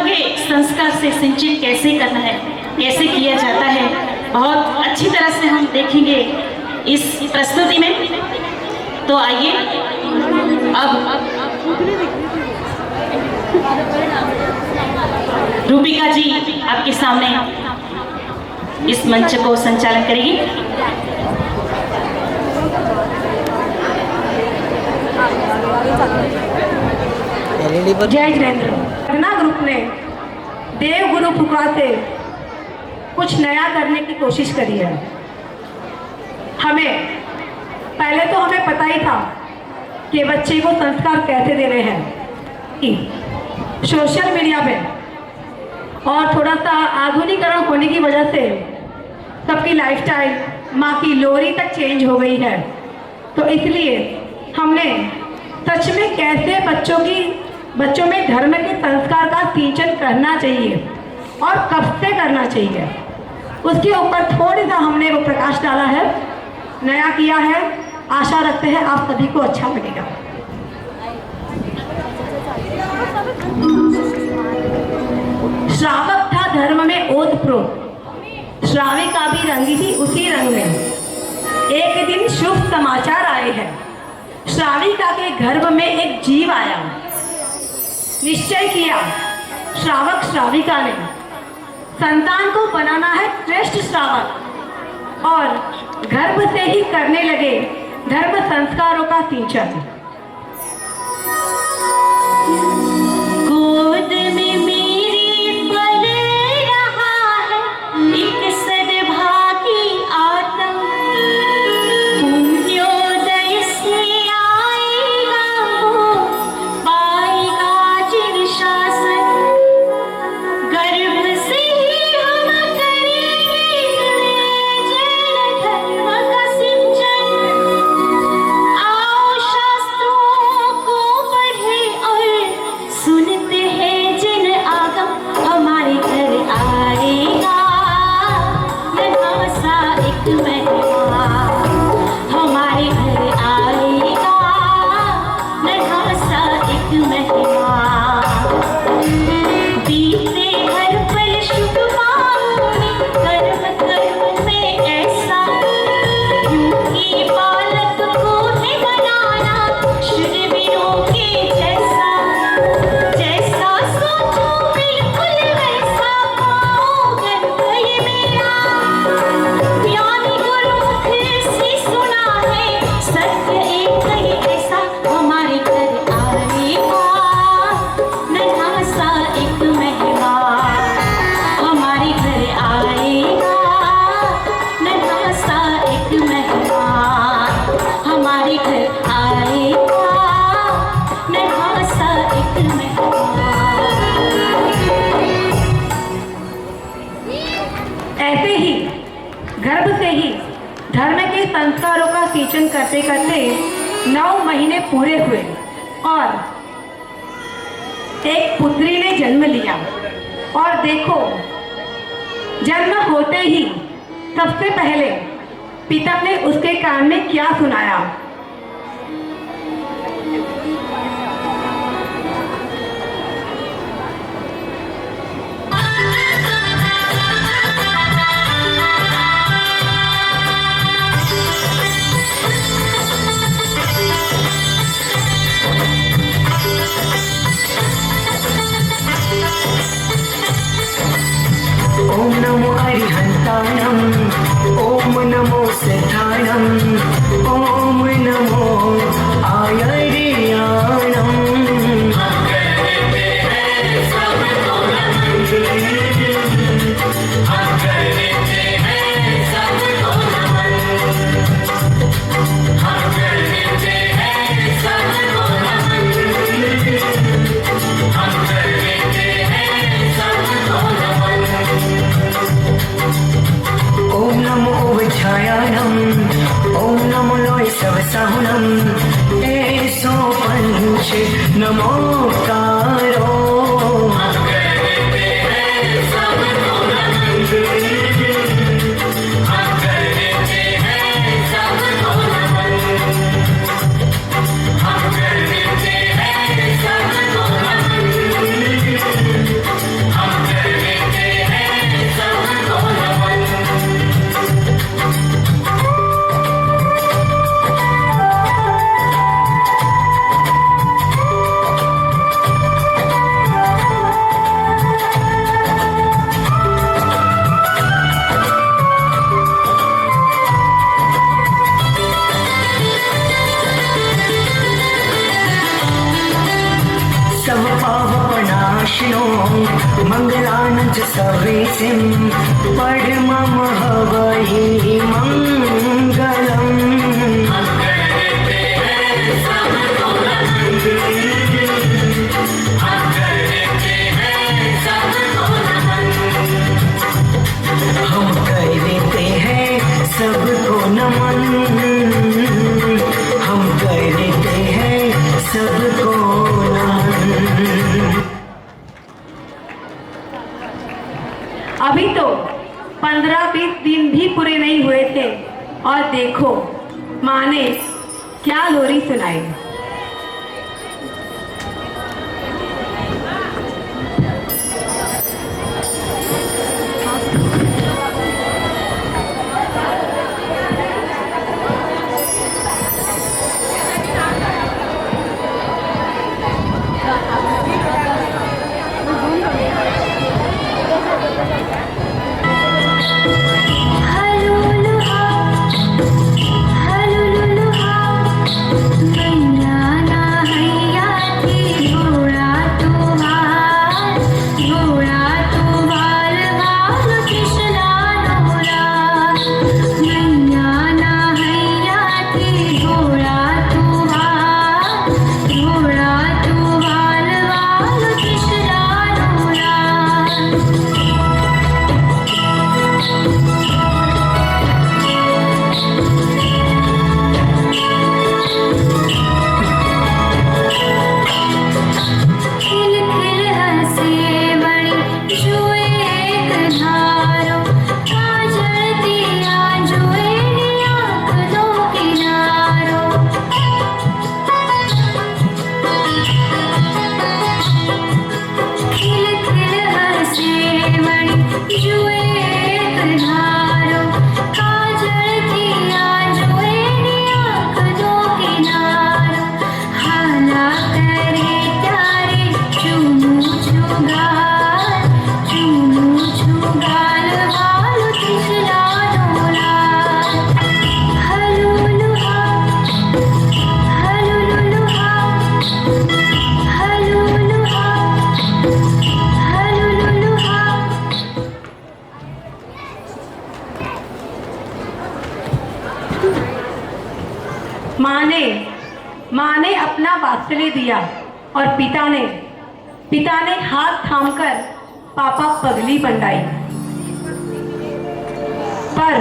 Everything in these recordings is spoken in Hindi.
के संस्कार से सिंचित कैसे करना है, कैसे किया जाता है, बहुत अच्छी तरह से हम देखेंगे इस प्रस्तुति में। तो आइए अब रूपिका जी आपके सामने इस मंच को संचालन करेगी। जय जिनेंद्र। घटना ग्रुप ने देव गुरु पुकार से कुछ नया करने की कोशिश करी है। पहले तो हमें पता ही था कि बच्चे को संस्कार कैसे देने हैं कि सोशल मीडिया पे और थोड़ा सा आधुनिकीकरण होने की वजह से सबकी लाइफस्टाइल माँ की लोरी तक चेंज हो गई है। तो इसलिए हमने सच में कैसे बच्चों में धर्म के संस्कार का सिंचन करना चाहिए और कब से करना चाहिए, उसके ऊपर थोड़ी सा हमने वो प्रकाश डाला है, नया किया है। आशा रखते हैं आप सभी को अच्छा लगेगा। श्रावक था धर्म में ओतप्रोत, श्राविका भी रंगी थी उसी रंग में। एक दिन शुभ समाचार आए हैं, श्राविका के गर्भ में एक जीव आया। निश्चय किया श्रावक श्राविका ने संतान को बनाना है श्रेष्ठ श्रावक और गर्भ से ही करने लगे धर्म संस्कारों का सिंचन। गोद में मेरी पल रहा है एक सद्भागी आत्म, पुण्योदय से आएगा वो, पाएगा जिन शासन। गर्भ से ही हम करेंगे जन धर्म का सिंचन। आओ शास्त्रों को पढ़े और सुनते हैं जिन आगम, हमारे घर आएगा नन्हा सा एक मेहमान। हमारे घर आएगा नन्हा सा एक मेहमान। बीते हर पल शुभ माह में कर्म में ऐसा, क्योंकि बालक को है बनाना शूरवीरों के जैसा। जैसा सोचो बिल्कुल वैसा पाओ गर्भ ये मेरा। ज्ञानी गुरुमुख से सुना है सत्य एक ही ऐसा, हमारे घर आएगा नन्हा सा एक मेहमान। हमारे घर आएगा नन्हा सा एक मेहमान। हमारे घर आएगा नन्हा सा एक मेहमान। ऐसे ही गर्भ से ही धर्म के संस्कारों का सिंचन करते करते 9 महीने पूरे हुए और एक पुत्री ने जन्म लिया। और देखो जन्म होते ही सबसे पहले पिता ने उसके कान में क्या सुनाया। ओम नमो अरिहंताणं, ओम नमो सिद्धाणं, ओम नमो आयर्याणं। ओम नमो विद्यायाणं, ओम मङ्गलानं च सवेसिं परमं हवहि मङ्गलम्। हम कर देते हैं सबको नमन, हम कर देते हैं सबको नमन। अभी तो 15-20 दिन भी पूरे नहीं हुए थे और देखो माँ ने क्या लोरी सुनाई। माँ ने अपना वात्सल्य दिया और पिता ने हाथ थामकर पापा पगली बंधाई। पर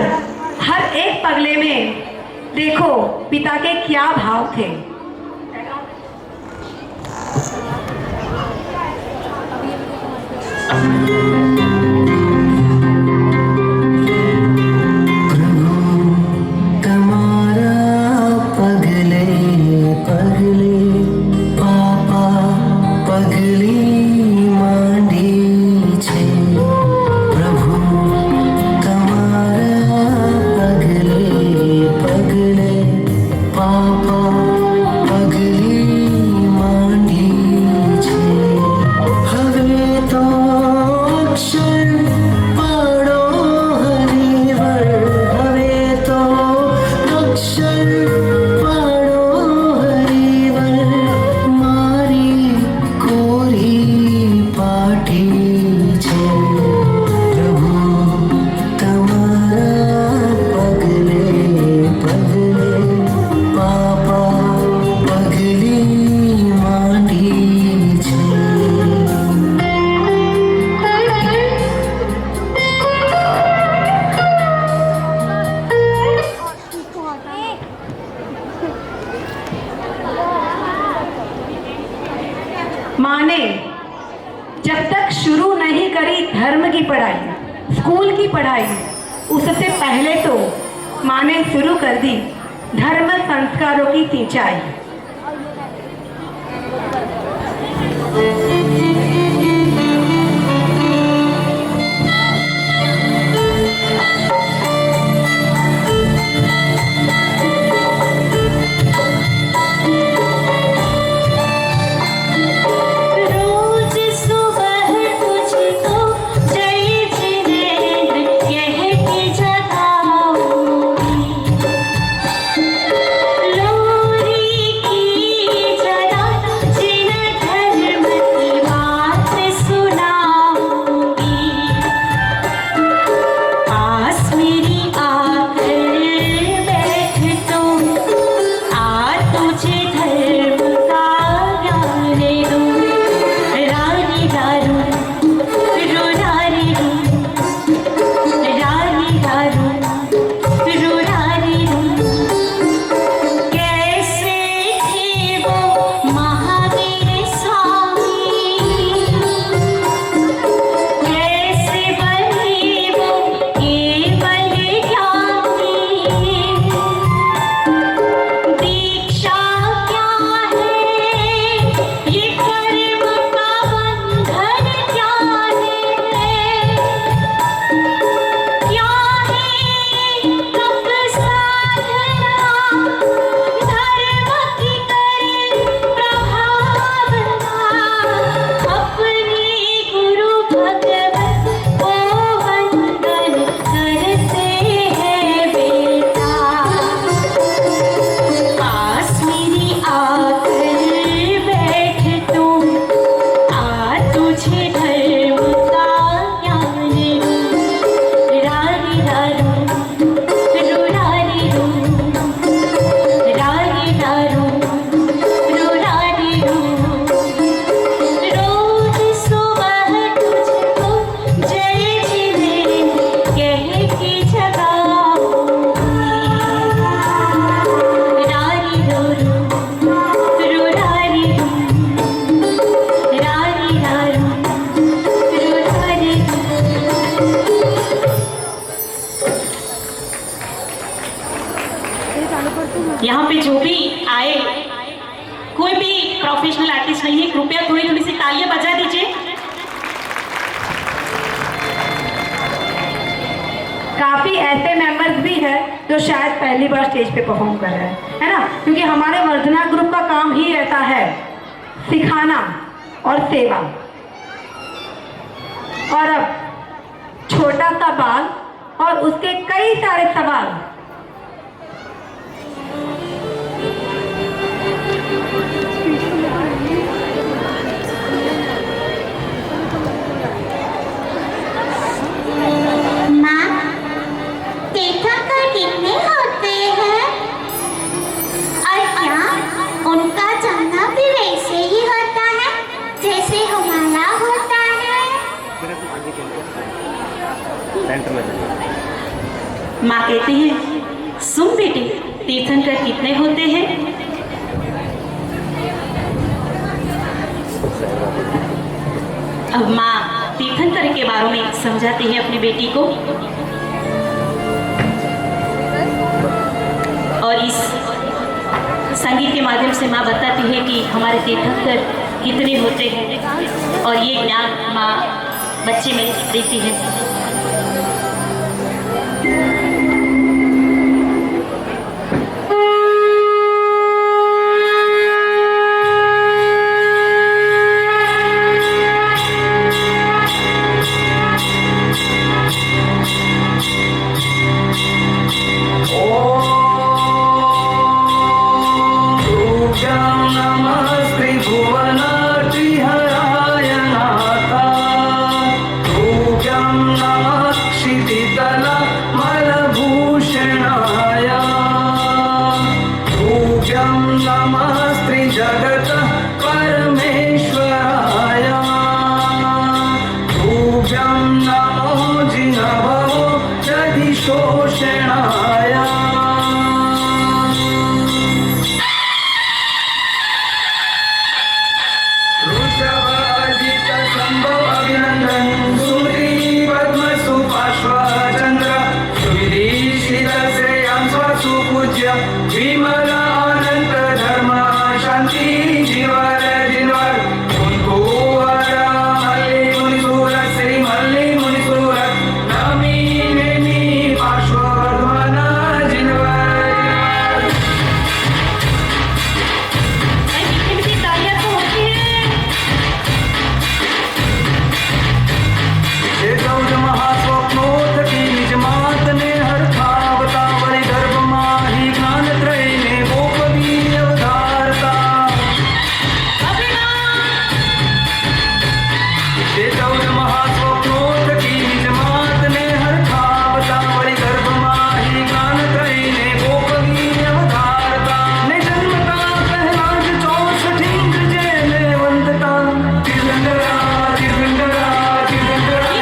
हर एक पगले में देखो पिता के क्या भाव थे। माँ ने जब तक शुरू नहीं करी धर्म की पढ़ाई, स्कूल की पढ़ाई, उससे पहले तो माँ ने शुरू कर दी धर्म संस्कारों की सिंचाई। प्रोफेशनल आर्टिस्ट नहीं है, कृपया थोड़ी थोड़ी सी तालियां बजा दीजिए। काफ़ी ऐसे मेंबर्स भी हैं जो शायद पहली बार स्टेज पे परफॉर्म कर रहे हैं, है ना, क्योंकि हमारे वर्धना ग्रुप का काम ही रहता है सिखाना और सेवा। और अब छोटा सा बाल और उसके कई सारे सवाल। तीर्थंकर कितने होते हैं और क्या उनका जन्म भी वैसे ही होता है जैसे हमारा होता है? माँ कहती है, सुन बेटी, तीर्थंकर कितने होते हैं? अब माँ तीर्थंकर के बारे में समझाती है अपनी बेटी को, और इस संगीत के माध्यम से माँ बताती है कि हमारे तीर्थंकर कितने होते हैं, और ये ज्ञान माँ बच्चे में देती है। जगत परमेश्वराय तुभ्यं नमो जिनभो जधिशोषणाय। ऋषभाजित संभव अभिनंदन सुमति पद्म सुपार्श्व चंद्र सुविधीशित श्रेयांस सुपूज्य विमल अनंत धर्म शांति जीवर जिनवर उनको मल्ली मुनिसूर श्री मल्ली मुनिसूर नमी नेमी पार्श्ववर्धमान जिनवर। तालियां तो होती है। हे गौर महास्वप्नोत की निज मात ने हर खावता बड़ी गर्भ माही ज्ञान त्रय ने गोपदी अवधारता। हे गौर महास्वप्नोत की निज मात ने हर खावता बड़ी गर्भ माही ज्ञान त्रय ने गोपदी अवधारता। ने जन्मता पहलाज 64 इंद्र ने वंदता तिरंगरा तिरंगरा तिरंगरा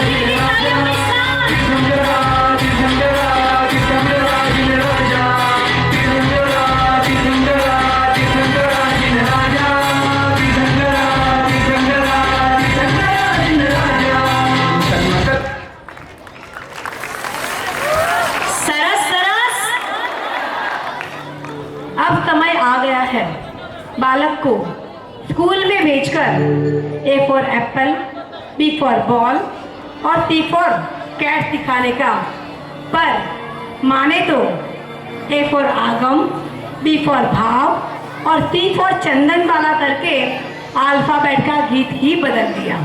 सरस सरस। अब समय आ गया है बालक को स्कूल में भेजकर A for apple, B for ball और सी फॉर कैट सिखाने का। पर माने तो ए फॉर आगम, बी फॉर भाव और सी फॉर चंदन वाला करके अल्फाबेट का गीत ही बदल दिया।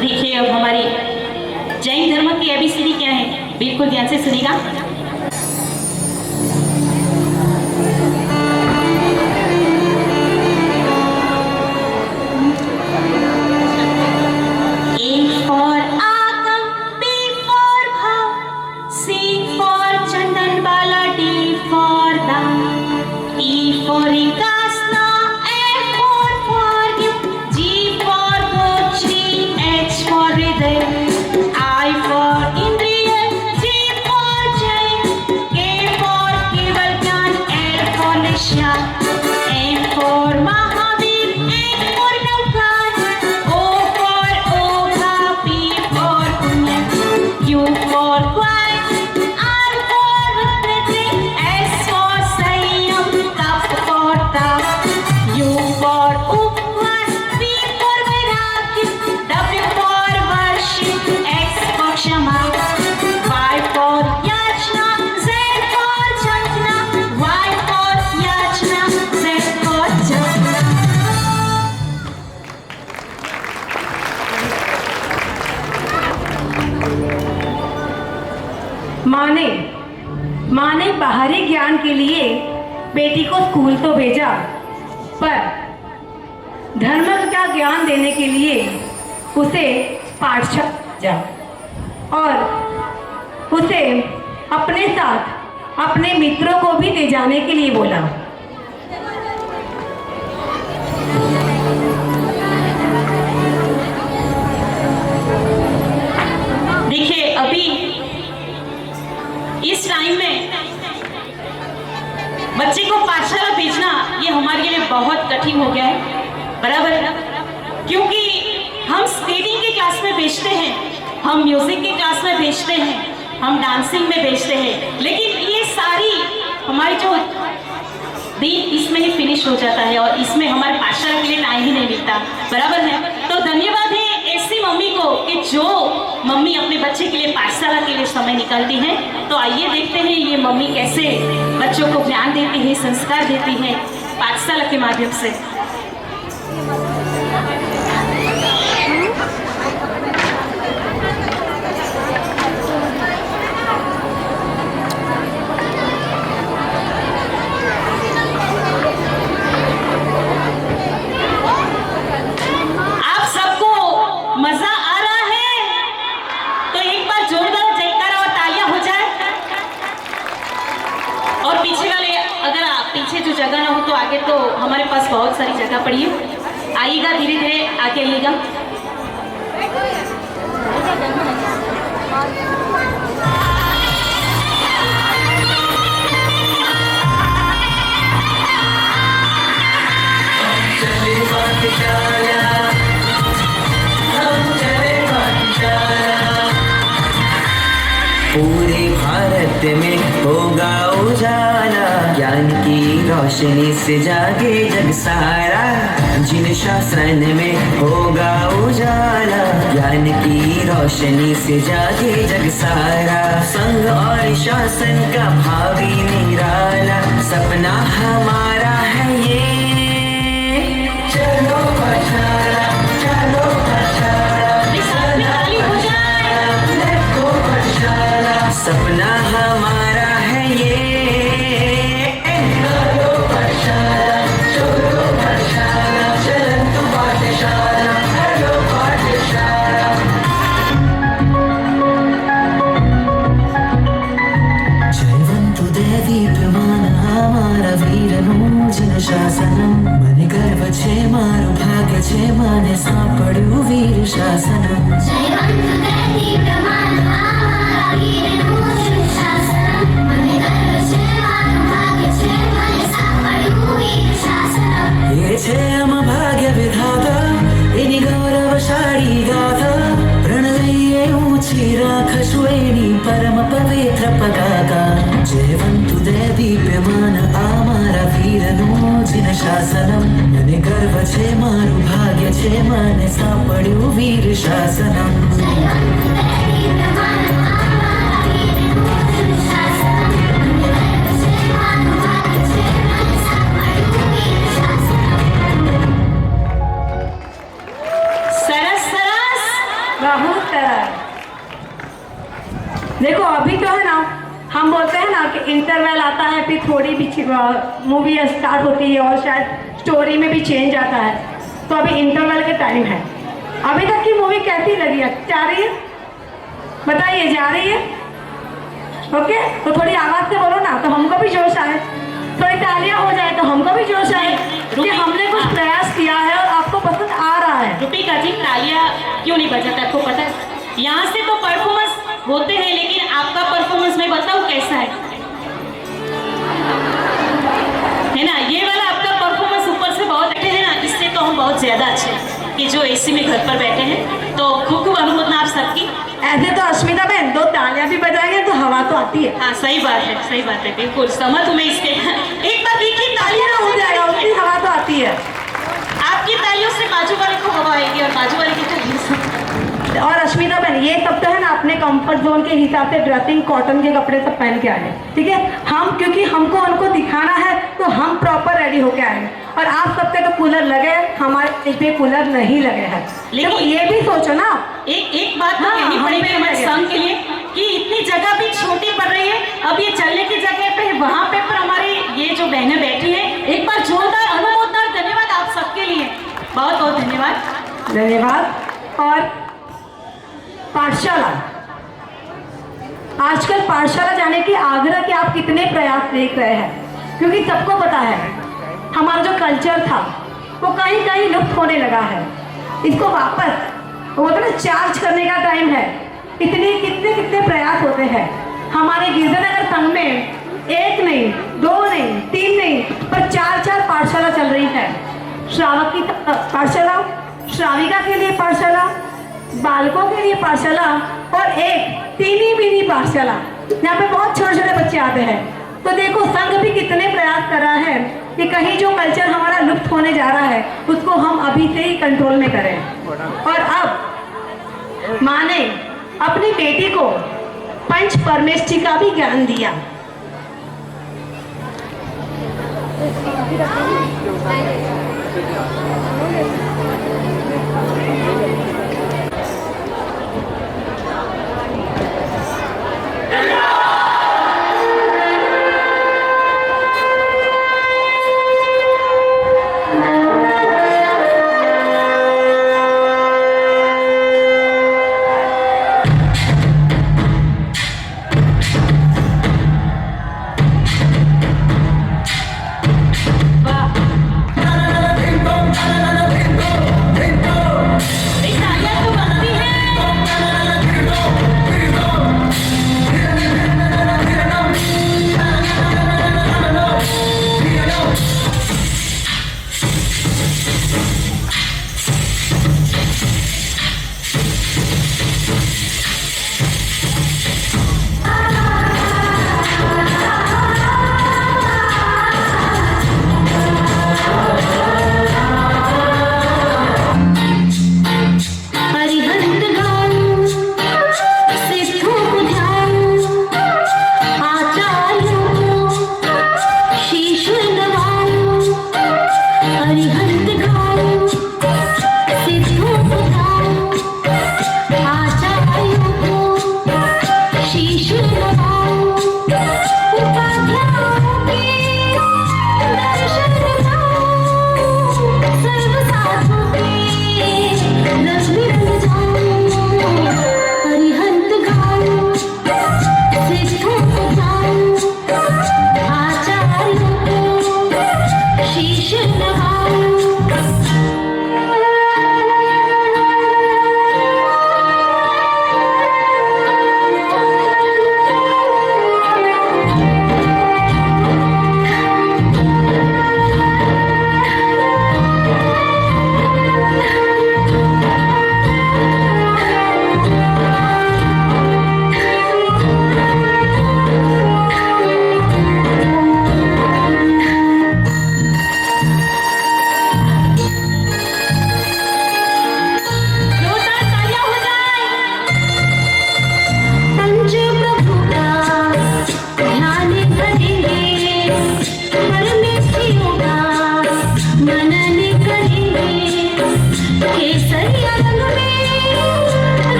देखिए अब हमारी जैन धर्म की एबीसीडी क्या है, बिल्कुल ध्यान से सुनिएगा। A for Agam, B for Bhav, C for Chandanbala, D for Dam, E for Ikasna, F for Forgive, G for Gojri, H for Hriday, I for Indriya, J for Jay, ज्ञान के लिए बेटी को स्कूल तो भेजा, पर धर्म का ज्ञान देने के लिए उसे पाठशाला भेजा और उसे अपने साथ अपने मित्रों को भी ले जाने के लिए बोला। देखिए, अभी इस टाइम में बच्चे को पाठशाला भेजना ये हमारे लिए बहुत कठिन हो गया है, बराबर है, क्योंकि हम स्केटिंग के क्लास में भेजते हैं, हम म्यूजिक के क्लास में भेजते हैं, हम डांसिंग में भेजते हैं, लेकिन ये सारी हमारी जो दिन इसमें ही फिनिश हो जाता है और इसमें हमारे पाठशाला के लिए टाइम ही नहीं मिलता, बराबर है। तो धन्यवाद है ऐसी मम्मी को कि जो मम्मी अपने बच्चे के लिए पाठशाला के लिए समय निकालती हैं। तो आइए देखते हैं ये मम्मी कैसे बच्चों को ज्ञान देती है, संस्कार देती है पाठशाला के माध्यम से। जगह ना हो तो आगे तो हमारे पास बहुत सारी जगह पड़ी है, आइएगा, धीरे धीरे आके आइएगा। पूरे भारत में होगा उजाला, ज्ञान की रोशनी से जागे जग सारा। जिन शासन में होगा उजाला, ज्ञान की रोशनी से जागे जग सारा। संघ और शासन का भावी निराला, सपना हमारा है ये। चलो पाठशाला, चलो पाठशाला, सपना हमारा है ये। चलो पाठशाला, चलो पाठशाला, चलो पाठशाला, चलो पाठशाला। जयवंतु देवी प्रमाण हमारा वीरनु जिन शासनम। मन गर्व छे मारो भाग्य छे माने सापड़ू वीर शासनम। जयवंतु देवी प्रमाण हमारा वीरनु जिन शासनम। मन गर्व छे मारो भाग्य छे माने सापड़ू वीर शासनम। ये छे अम भाग्य विधाता, एनी गौरवशाળી गाथा। प्रणलये ऊंची राखशु एनी परम पवित्र पताका। जयवंतु दे दीप्यमान आमारा वीरनु जिन शासनम। મને ગર્વ છે મારું ભાગ્ય છે મને સાંપડ્યું વીર શાસનમ। जयवंतु देवी प्रमाण हमारा वीरनु जिन शासनम। मन गर्व छे मारो भाग्य छे माने सापड़ू वीर शासनम। सरस सरस, बहुत सरल। देखो अभी तो है ना, हम बोलते हैं ना कि इंटरवल आता है, फिर थोड़ी भी मूवी स्टार्ट होती है और शायद स्टोरी में भी चेंज आता है। तो अभी इंटरवल के टाइम है। अभी तक की मूवी कैसी लगी है? जा रही है? बताइए, जा रही है? ओके, तो थोड़ी आवाज से बोलो ना, तो हमको भी जोश आए, थोड़ी तालियां हो जाए तो हमको भी जोश आए कि हमने कुछ प्रयास किया है और आपको पसंद आ रहा है। रूपिका जी, तालियां क्यों नहीं बजाते आपको पता है? यहाँ से तो परफॉर्मेंस होते हैं, लेकिन आपका परफॉर्मेंस मैं बताऊं कैसा है ना? ये वाला आपका परफॉर्मेंस ऊपर से बहुत अच्छे है ना, इससे तो हम बहुत ज्यादा अच्छे हैं कि जो एसी में घर पर बैठे हैं। तो खूब खूब अनुमोदना आप सबकी। ऐसे तो अस्मिता बहन दो तालियां भी बजाएंगे तो हवा तो आती है। हाँ, सही बात है, सही बात है, बिल्कुल सहमत हूँ मैं इसके। एक बार देखिए, तालियां हो जाएगा, उसकी हवा तो आती है। आपकी तालियों से बाजू वाले को हवा आएगी और बाजू वाले की तालियों से। और अस्मिता बहन, ये सब तो है ना अपने कंफर्ट जोन के हिसाब से ड्रेसिंग कॉटन के कपड़े सब पहन के आए, ठीक है। हम क्योंकि हमको उनको दिखाना है तो हम प्रॉपर रेडी होके आए। और आप सबके तो कूलर लगे, हमारे पे कूलर नहीं लगे हैं। लेकिन ये भी सोचो ना, एक बात तो हाँ, कहनी हम पड़ेगी भी हमारे लगे। संघ के लिए कि इतनी जगह भी छोटी पड़ रही है। अब ये चलने की जगह पे वहाँ पे पर हमारी ये जो बहनें बैठी हैं, एक बार जोरदार अनुमोदन धन्यवाद आप सबके लिए, बहुत बहुत धन्यवाद। धन्यवाद। और पाठशाला, आजकल पाठशाला जाने की आग्रह के आप कितने प्रयास देख रहे हैं, क्योंकि सबको पता है हमारा जो कल्चर था वो कहीं कहीं लुप्त होने लगा है। इसको वापस वो तो ना चार्ज करने का टाइम है। इतने कितने प्रयास होते हैं हमारे गिरजानगर संघ में, 1 नहीं 2 नहीं 3 नहीं पर 4 पाठशाला चल रही है। श्रावक की पाठशाला, श्राविका के लिए पाठशाला, बालकों के लिए पाठशाला और एक टीनी बीनी पाठशाला, यहाँ पे बहुत छोटे छोटे बच्चे आते हैं। तो देखो संघ भी कितने प्रयास कर रहा है कि कहीं जो कल्चर हमारा लुप्त होने जा रहा है उसको हम अभी से ही कंट्रोल में करें। और अब माँ ने अपनी बेटी को पंच परमेष्ठी का भी ज्ञान दिया।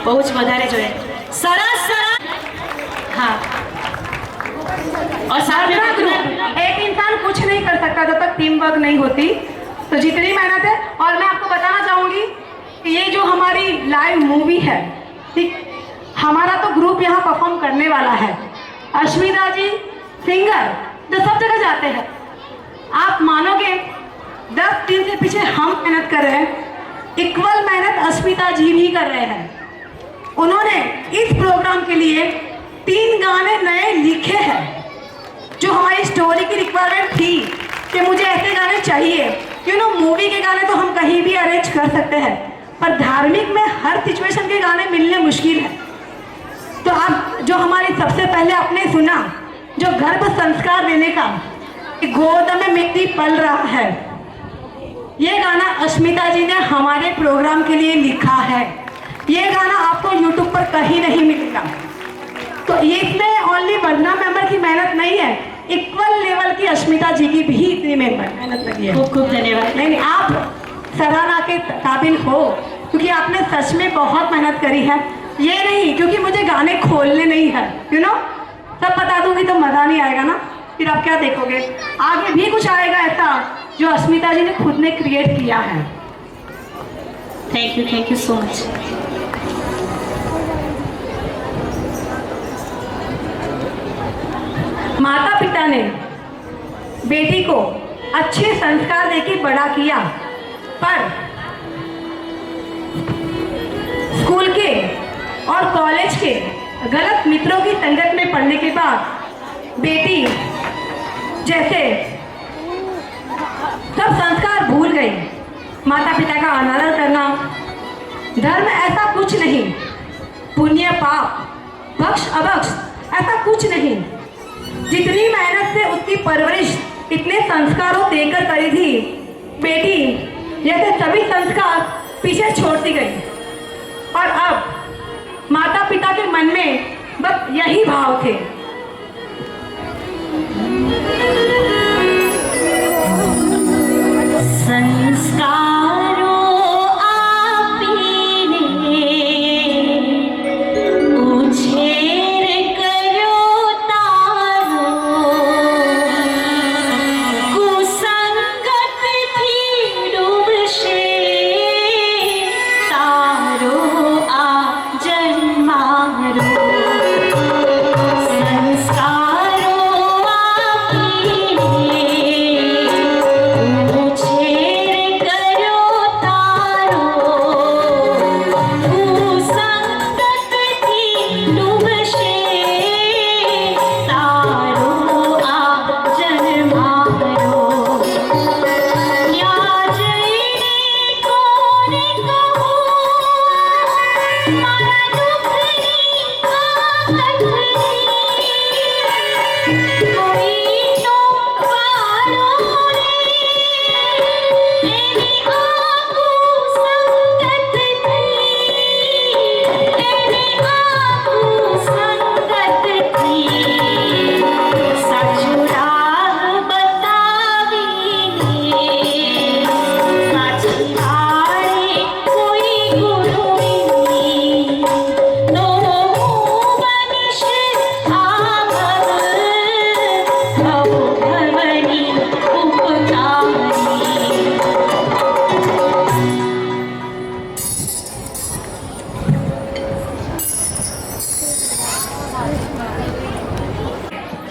બહુ જ વધારે જોઈએ સરસ સરસ हाँ और साथ में एक इंसान कुछ नहीं कर सकता जब तक टीम वर्क नहीं होती। तो जितनी मेहनत है, और मैं आपको बताना चाहूंगी कि ये जो हमारी लाइव मूवी है, ठीक, हमारा तो ग्रुप यहाँ परफॉर्म करने वाला है, अश्मिता जी सिंगर जो सब जगह जाते हैं, आप मानोगे 10 दिन से पीछे हम मेहनत कर रहे हैं, इक्वल मेहनत अश्मिता जी भी कर रहे हैं। उन्होंने इस प्रोग्राम के लिए 3 गाने नए लिखे हैं। जो हमारी स्टोरी की रिक्वायरमेंट थी कि मुझे ऐसे गाने चाहिए, मूवी के गाने तो हम कहीं भी अरेंज कर सकते हैं, पर धार्मिक में हर सिचुएशन के गाने मिलने मुश्किल है। तो अब जो हमारी सबसे पहले आपने सुना जो गर्भ संस्कार देने का, गोद में मिट्टी पल रहा है, ये गाना अश्मिता जी ने हमारे प्रोग्राम के लिए लिखा है। ये गाना आपको यूट्यूब पर कहीं नहीं मिलेगा। तो इसमें ओनली वंदना मेंबर की मेहनत नहीं है, इक्वल लेवल की अश्मिता जी की भी इतनी मेहनत लगी है। खूब खूब धन्यवाद। नहीं, आप सराहना के काबिल हो, क्योंकि आपने सच में बहुत मेहनत करी है। ये नहीं क्योंकि मुझे गाने खोलने नहीं है, सब बता दूंगी तो मज़ा नहीं आएगा ना, फिर आप क्या देखोगे। आगे भी कुछ आएगा ऐसा जो अश्मिता जी ने खुद ने क्रिएट किया है। Thank you so much. माता पिता ने बेटी को अच्छे संस्कार देकर बड़ा किया, पर स्कूल के और कॉलेज के गलत मित्रों की संगत में पड़ने के बाद बेटी जैसे सब संस्कार भूल गई। माता पिता का अनादर करना, धर्म ऐसा कुछ नहीं, पुण्य पाप बख्श अबख्श ऐसा कुछ नहीं। जितनी मेहनत से उसकी परवरिश इतने संस्कारों देकर करी थी, बेटी जैसे सभी संस्कार पीछे छोड़ती गई। और अब माता पिता के मन में बस यही भाव थे, संस्कारों आपने उछेर करो तारो, कुसंगत थी डूबशे तारो आ जन्मारो।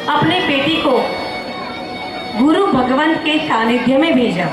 अपने बेटी को गुरु भगवंत के सानिध्य में भेजा।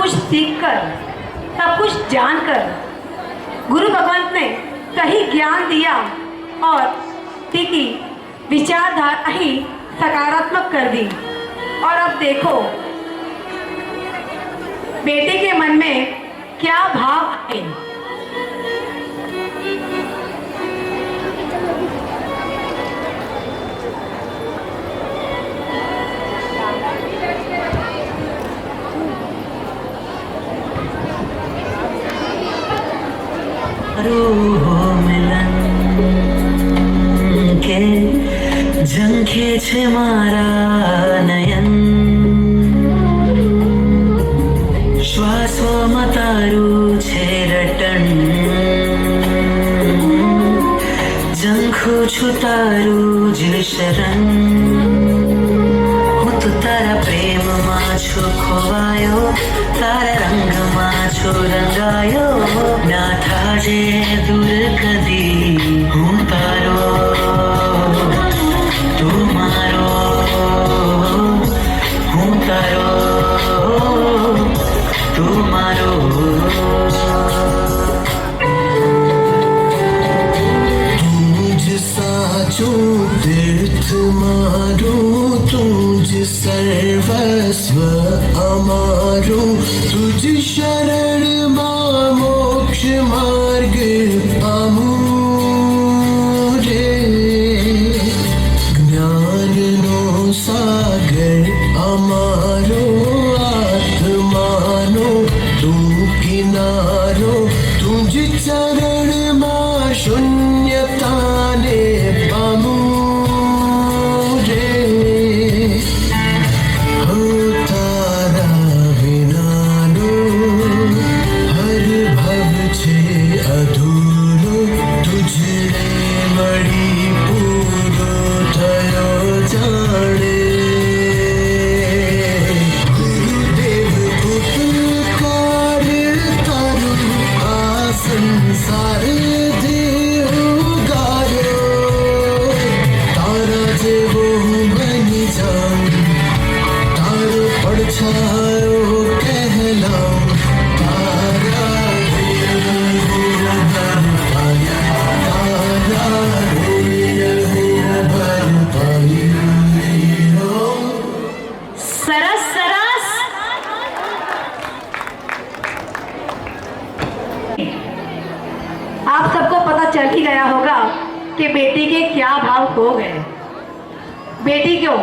कुछ सीखकर, सब कुछ जानकर गुरु भगवंत ने सही ज्ञान दिया और की विचारधारा ही सकारात्मक कर दी। और अब देखो बेटे के मन में क्या भाव आए। रूहो मिलन के ઝંખે છે મારા નયન, શ્વાસોમાં તારું છે રટણ, ઝંખું છું તારું જ શરણ, હું તો તારા પ્રેમમાં છું ખોવાયો, તારા રંગમાં છું રંગાયો, ના થાજે દૂર કદી હું તારો, તું મારો, હું તારો, તું મારો। तुझ साचो तीर्थ मारो, तुझ सर्वस्व अमारो, तुझ शरण मां मोक्ष मार्ग पामो रे। ज्ञान नो सागर अमारो, आत्मानो तू किनारो, तुझ चरण मां शून्यता ने पामो रे। हो तारा विनानो हर भव छे अधूरो, तुझे मड़ी पूरो थयो जाने। गुरुदेव उपकार तारो, आ संसार देव गारो, तारा जेवो बनी जाऊं, तारो પડછાયો કહેલાઉં, તારા વીર વીર બન પાયા, તારા વીર વીર બન પાયો। सरस सरस। आप सबको पता चल ही गया होगा कि बेटी के क्या भाव हो गए। बेटी क्यों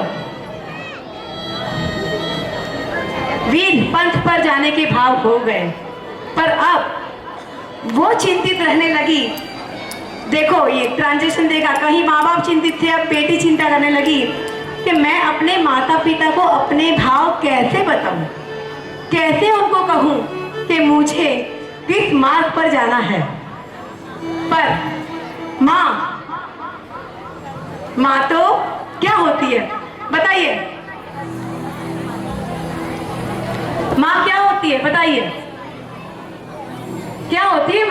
वीर पंथ पर जाने के भाव हो गए, पर अब वो चिंतित रहने लगी। देखो ये ट्रांजिशन देखा, कहीं माँ बाप चिंतित थे, अब बेटी चिंता करने लगी कि मैं अपने माता पिता को अपने भाव कैसे बताऊं, कैसे उनको कहूं कि मुझे किस मार्ग पर जाना है। पर माँ तो क्या होती है बताइए, माँ क्या होती है बताइए, क्या होती है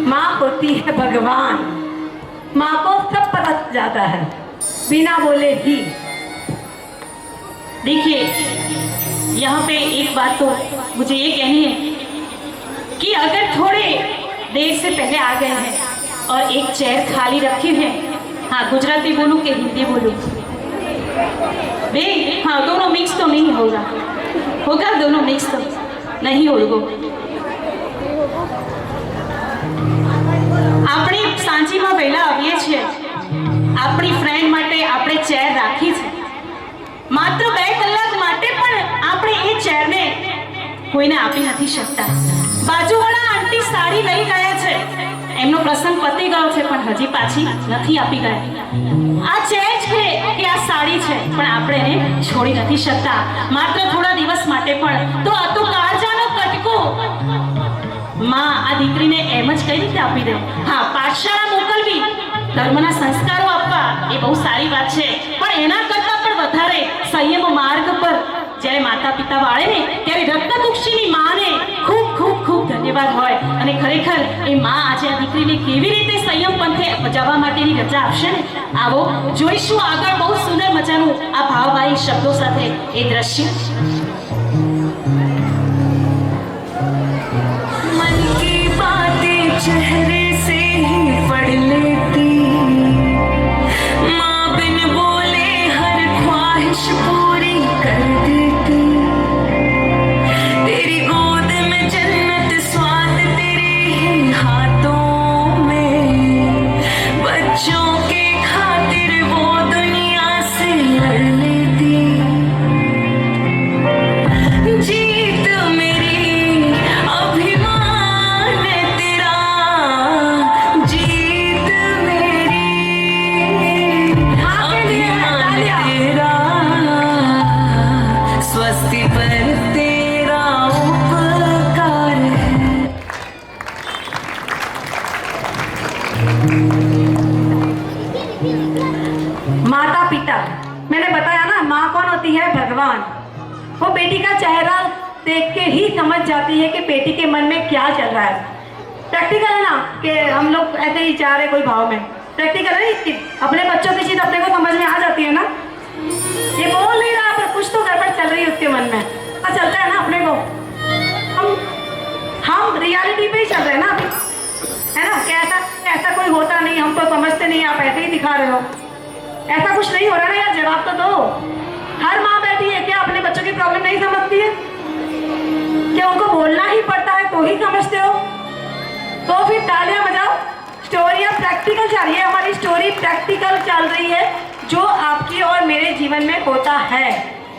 माँ होती है भगवान। माँ को सब पता जाता है बिना बोले ही। देखिए यहाँ पे एक बात तो मुझे ये कहनी है कि अगर थोड़े देर से पहले आ गए हैं और एक चेयर खाली रखी है, हाँ गुजराती बोलूँ कि हिंदी बोलूँ, बे हाँ दोनों मिक्स तो नहीं होगा, होगा दोनों मिक्स तो नहीं होगा। આપણી સાંચીમાં વહેલા આવીએ છીએ, આપણી ફ્રેન્ડ માટે આપણે ચેર રાખી છે, માત્ર 2 કલાક માટે પણ આપણે એ ચેરને કોઈને આપી નથી શકતા। બાજુવાળા આંટી સાડી લઈ ગયા છે, એમનો પ્રસંગ પતી ગયો છે પણ હજી પાછી નથી આપી ગયા। આ ચેર છે કે આ સાડી છે પણ આપણે એને છોડી નથી શકતા, માત્ર થોડા દિવસ માટે પણ। તો આ તો કાળજાનો કટકો માં આ દીકરીને એમ જ કઈ રીતે આપી દે? હા પાઠશાળા મોકલવી, ધર્મના સંસ્કારો આપવા એ બહુ સારી વાત છે, પણ એના કરતાં પણ વધારે સંયમ માર્ગ પર જ્યારે માતા પિતા વાળે ને ત્યારે રક્તકુક્ષીની માને ખૂબ ખૂબ ખૂબ ધન્યવાદ હોય। અને ખરેખર એ માં આજે આ દીકરીને કેવી રીતે સંયમ પંથે જવા માટેની રજા આપશે ને, આવો જોઈશું આગળ બહુ સુંદર મજાનું આ ભાવવાળી શબ્દો સાથે એ દ્રશ્ય। चेहरे से ही पढ़ लेती, माँ बिन बोले हर ख्वाहिश पूरी कर देती। तेरी गोद में जन्नत स्वाद तेरे ही हाथों में, बच्चों के खातिर वो दुनिया से लड़ लेती। जीत मेरी अभिमान तेरा, जीत मेरी अभिमान तेरा, स्वस्ति पर तेरा उपकार है। माता पिता, मैंने बताया ना, माँ कौन होती है? भगवान। वो बेटी का चेहरा देख के ही समझ जाती है कि बेटी के मन में क्या चल रहा है। प्रैक्टिकल है ना कि हम लोग ऐसे ही चाह रहे कोई भाव में, प्रैक्टिकल है इसकी। अपने बच्चों की चीज अपने को समझ में आ जाती है ना। ये बोल नहीं रहा पर कुछ तो गड़बड़ चल रही है उसके मन में, पता चलता है ना अपने को। हम रियलिटी पे ही चल रहे हैं ना अभी, है ना। कैसा ऐसा कोई होता नहीं, हम तो समझते नहीं, आप ऐसे ही दिखा रहे हो। ऐसा कुछ नहीं हो रहा ना यार, जवाब तो दो। हर माँ बैठी है क्या अपने बच्चों की प्रॉब्लम नहीं समझती है? क्या उनको बोलना ही पड़ता है तो ही समझते हो? तो फिर तालियां बजाओ। स्टोरियाँ प्रैक्टिकल चल रही है, हमारी स्टोरी प्रैक्टिकल चल रही है, जो आपकी और मेरे जीवन में होता है।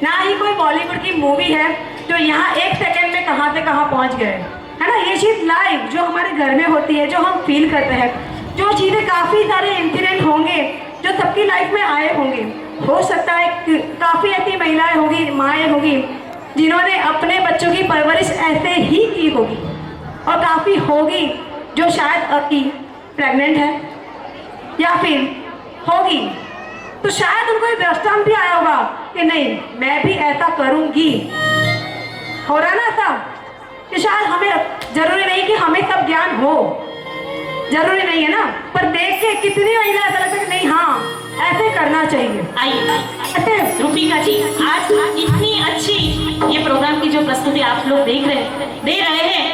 ना ही कोई बॉलीवुड की मूवी है जो यहाँ 1 सेकेंड में कहाँ से कहाँ पहुँच गए, है ना। ये चीज़ लाइव जो हमारे घर में होती है, जो हम फील करते हैं, जो चीज़ें काफ़ी सारे इंसिडेंट होंगे जो सबकी लाइफ में आए होंगे। हो सकता है काफ़ी ऐसी महिलाएं होगी, माएँ होगी, जिन्होंने अपने बच्चों की परवरिश ऐसे ही की होगी, और काफ़ी होगी जो शायद अभी प्रेग्नेंट है या फिर होगी, तो शायद उनको एक दृष्टांत भी आया होगा कि नहीं मैं भी ऐसा करूँगी। हो रहा ना ऐसा कि शायद हमें जरूरी नहीं कि हमें सब ज्ञान हो, जरूरी नहीं है ना, पर देख के कितनी महिला ऐसा लगता है कि नहीं हाँ ऐसे करना चाहिए। आइए ऐसे रूपिका जी, आज इतनी अच्छी ये प्रोग्राम की जो प्रस्तुति आप लोग दे रहे हैं,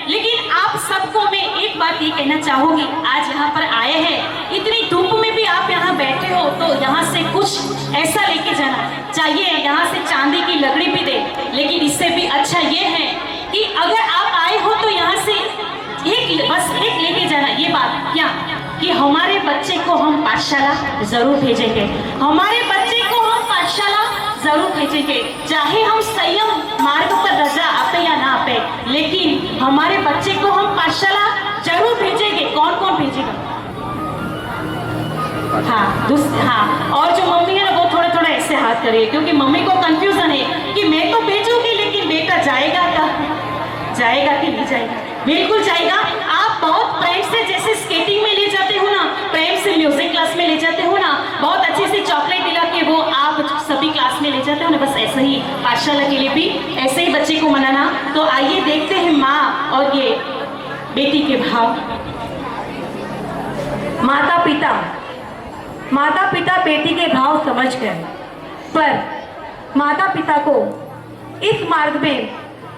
लेकिन आप सबको मैं एक बात ये कहना चाहूंगी, आज यहाँ पर आए हैं, इतनी धूप में भी आप यहाँ बैठे हो, तो यहाँ से कुछ ऐसा लेके जाना चाहिए। यहाँ से चांदी की लकड़ी भी दे, लेकिन इससे भी अच्छा ये है कि अगर आप आए हो तो यहाँ से बस एक लेके जाना। ये बात क्या कि हमारे बच्चे को हम पाठशाला जरूर भेजेंगे, हमारे बच्चे को हम पाठशाला जरूर भेजेंगे, चाहे हम संयम मार्ग पर रजा आपे या ना आपे, लेकिन हमारे बच्चे को हम पाठशाला जरूर भेजेंगे। कौन कौन भेजेगा? हाँ, और जो मम्मी है ना वो थोड़ा थोड़ा ऐसे हाथ करिए, क्योंकि मम्मी को कंफ्यूजन है कि मैं तो भेजूंगी लेकिन बेटा जाएगा कि नहीं जाएगा? बिल्कुल जाएगा। आप बहुत प्रेम से जैसे स्केटिंग में ले जाते हो ना, प्रेम से म्यूजिक क्लास में ले जाते हो ना, बहुत अच्छे से चॉकलेट दिला के वो आप सभी क्लास में ले जाते हो ना, बस ऐसे ही पाठशाला के लिए भी ऐसे ही बच्चे को मनाना। तो आइए देखते हैं माँ और ये बेटी के भाव। माता पिता बेटी के भाव समझ गए, पर माता पिता को इस मार्ग में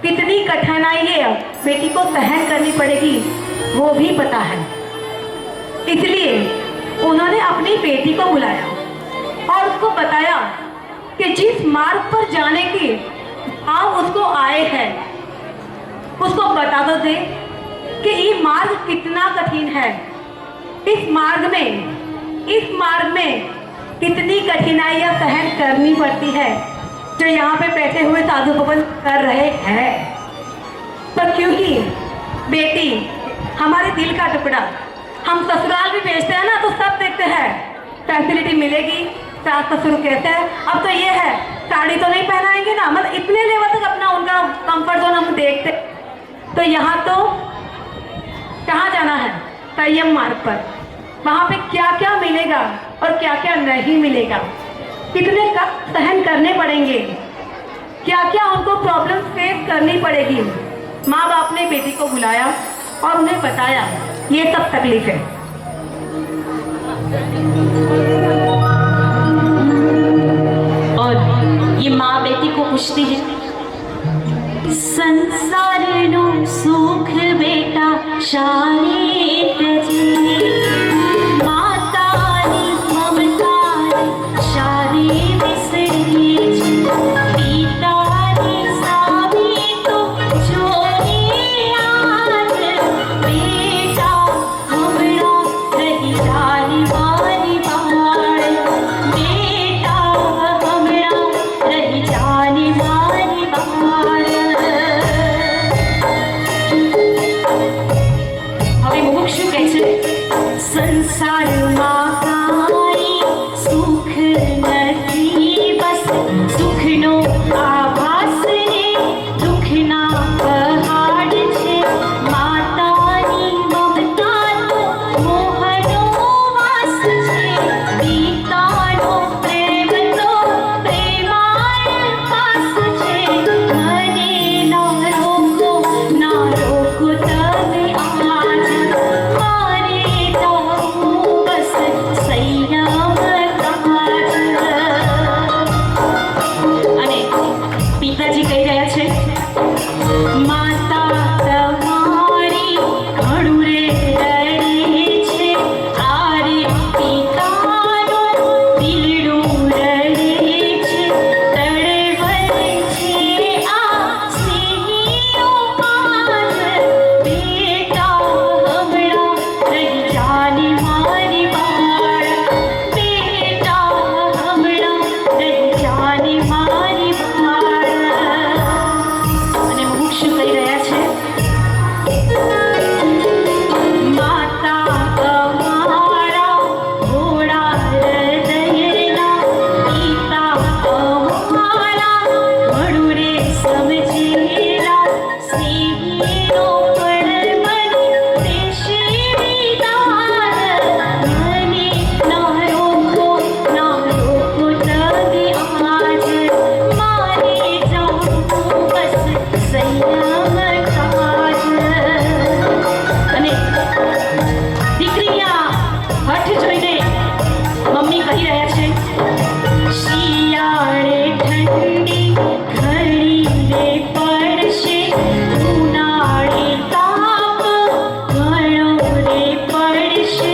कितनी कठिनाइयाँ बेटी को सहन करनी पड़ेगी वो भी पता है। इसलिए उन्होंने अपनी बेटी को बुलाया और उसको बताया कि जिस मार्ग पर जाने की आप उसको आए हैं, उसको बता दो दे कि ये मार्ग कितना कठिन है। इस मार्ग में कितनी कठिनाइयाँ सहन करनी पड़ती है, जो यहाँ पे बैठे हुए साधु भवन कर रहे हैं। पर क्योंकि बेटी हमारे दिल का टुकड़ा, हम ससुराल भी भेजते हैं ना तो सब देखते हैं फैसिलिटी मिलेगी, सास ससुर कैसे है। अब तो ये है साड़ी तो नहीं पहनाएंगे ना, मतलब इतने लेवल तक अपना उनका कंफर्ट जोन हम देखते। तो यहाँ तो कहाँ जाना है? संयम मार्ग पर। वहाँ पे क्या क्या मिलेगा और क्या क्या नहीं मिलेगा, कितने कष्ट सहन करने पड़ेंगे, क्या क्या उनको प्रॉब्लम फेस करनी पड़ेगी। माँ बाप ने बेटी को बुलाया और उन्हें बताया ये सब तकलीफ है। और ये माँ बेटी को पूछती है સંસારનું સુખ બેટા શાને તજે માતાની મમતાને શાને વિસરીએ છે પિતાની સામે તો જોઈ આજ બેટા હમણાં રહી જાની મારી બાળ બેટા હમણાં રહી જાની મારી બાળ હવે મુમુક્ષુ કહે છે સંસારમાં કાંઈ સુખ નથી બસ સુખનો આભાસ ને દુઃખના પહાડ છે માતાની મમતાનો મોહનો વાસ છે પિતાનો પ્રેમ તો પ્રેમાળ પાસ છે મને ના રોકો તમે આજ મારે જાવું બસ સંયમ કાજ અને પિતાજી કહી રહ્યા છે માતા તમારી ઘણું રે રડે છે આરે પિતાનું દિલડું રડે છે તડવડે છે આ સ્નેહીનો પાદ બેટા હમણાં રહી જાની મારી બાળ બેટા હમણાં રહી જાની મારી બાળ અને મુમુક્ષુ કહી રહ્યા છે માતા અમારા ભોળા હૃદયના પિતા અમારા ઘણું રે સમજેલા સ્નેહીનો પણ મને દેશે વિદાન મને ના રોકો તમે આજ મારે જાવું બસ સંયમ કાજ અને દીકરીના હઠ જોઈને મમ્મી કહી રહ્યા છે શિયાળે ઠંડી ઘડી રે પડશે ઉનાળે તાપ ઘણો રે પડશે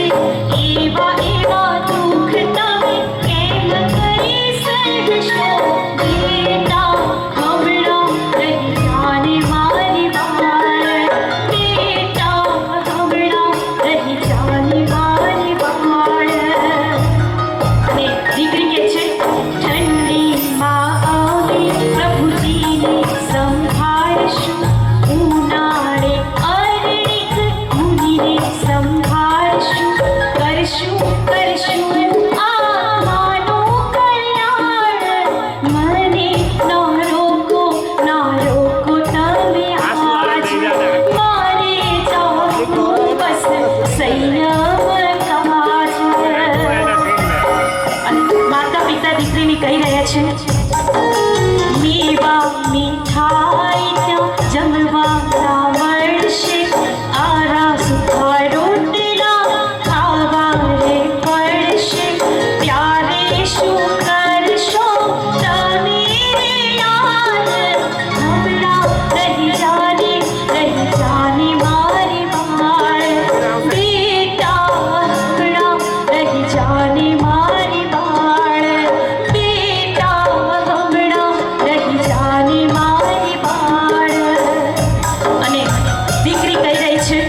એવા એવા દુઃખ તમે કેમ કરી સહશો બેટા હમણાં રહી જાને મારી બાળ બેટા હમણાં રહી જાને મારી બાળ અને દીકરી કહે છે ઠંડીમાં અમે પ્રભુજીને સંભાળશું ઉનાળે અરણિક મુનિને સંભાળશું કરશું આત્માનું કલ્યાણ મને ના રોકો તમે આજ મારે જાવું બસ સંયમ કાજ અને માતા પિતા દીકરીને કહી રહ્યા છે મેવા મીઠાઈ ત્યાં જમવા મળશે આરા સુખા રોટલા ખાવા રે પડશે ત્યારે શું કરશો તમે રે યાદ હમણાં રહી જાને મારી બાળ બેટા હમણાં રહી જાને મારી બાળ બેટા હમણાં રહી જાને મારી બાળ અને દીકરી કહી રહી છે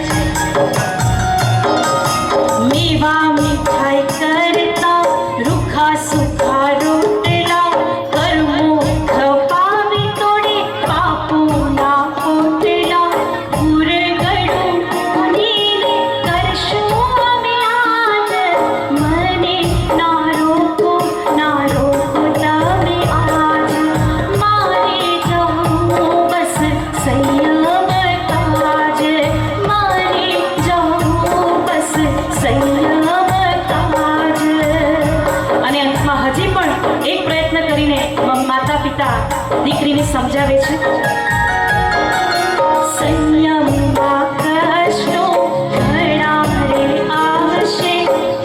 મેવા મીઠાઈ કરતા રૂખા સુખા રોટલા કર્મો ખપાવે તોડે પાપોના પોટલા ગુરગડું પૂરીને કરશું અમે આજ મને ના રોકો તમે આજ મારે જાવું બસ સંયમ કાજ મારે જાવું બસ સંયમ કાજ અને અંતમાં હજી પણ એક પ્રયત્ન કરીને માતા પિતા દીકરીને સમજાવે છે સંયમમાં કષ્ટો ઘણા રે આવશે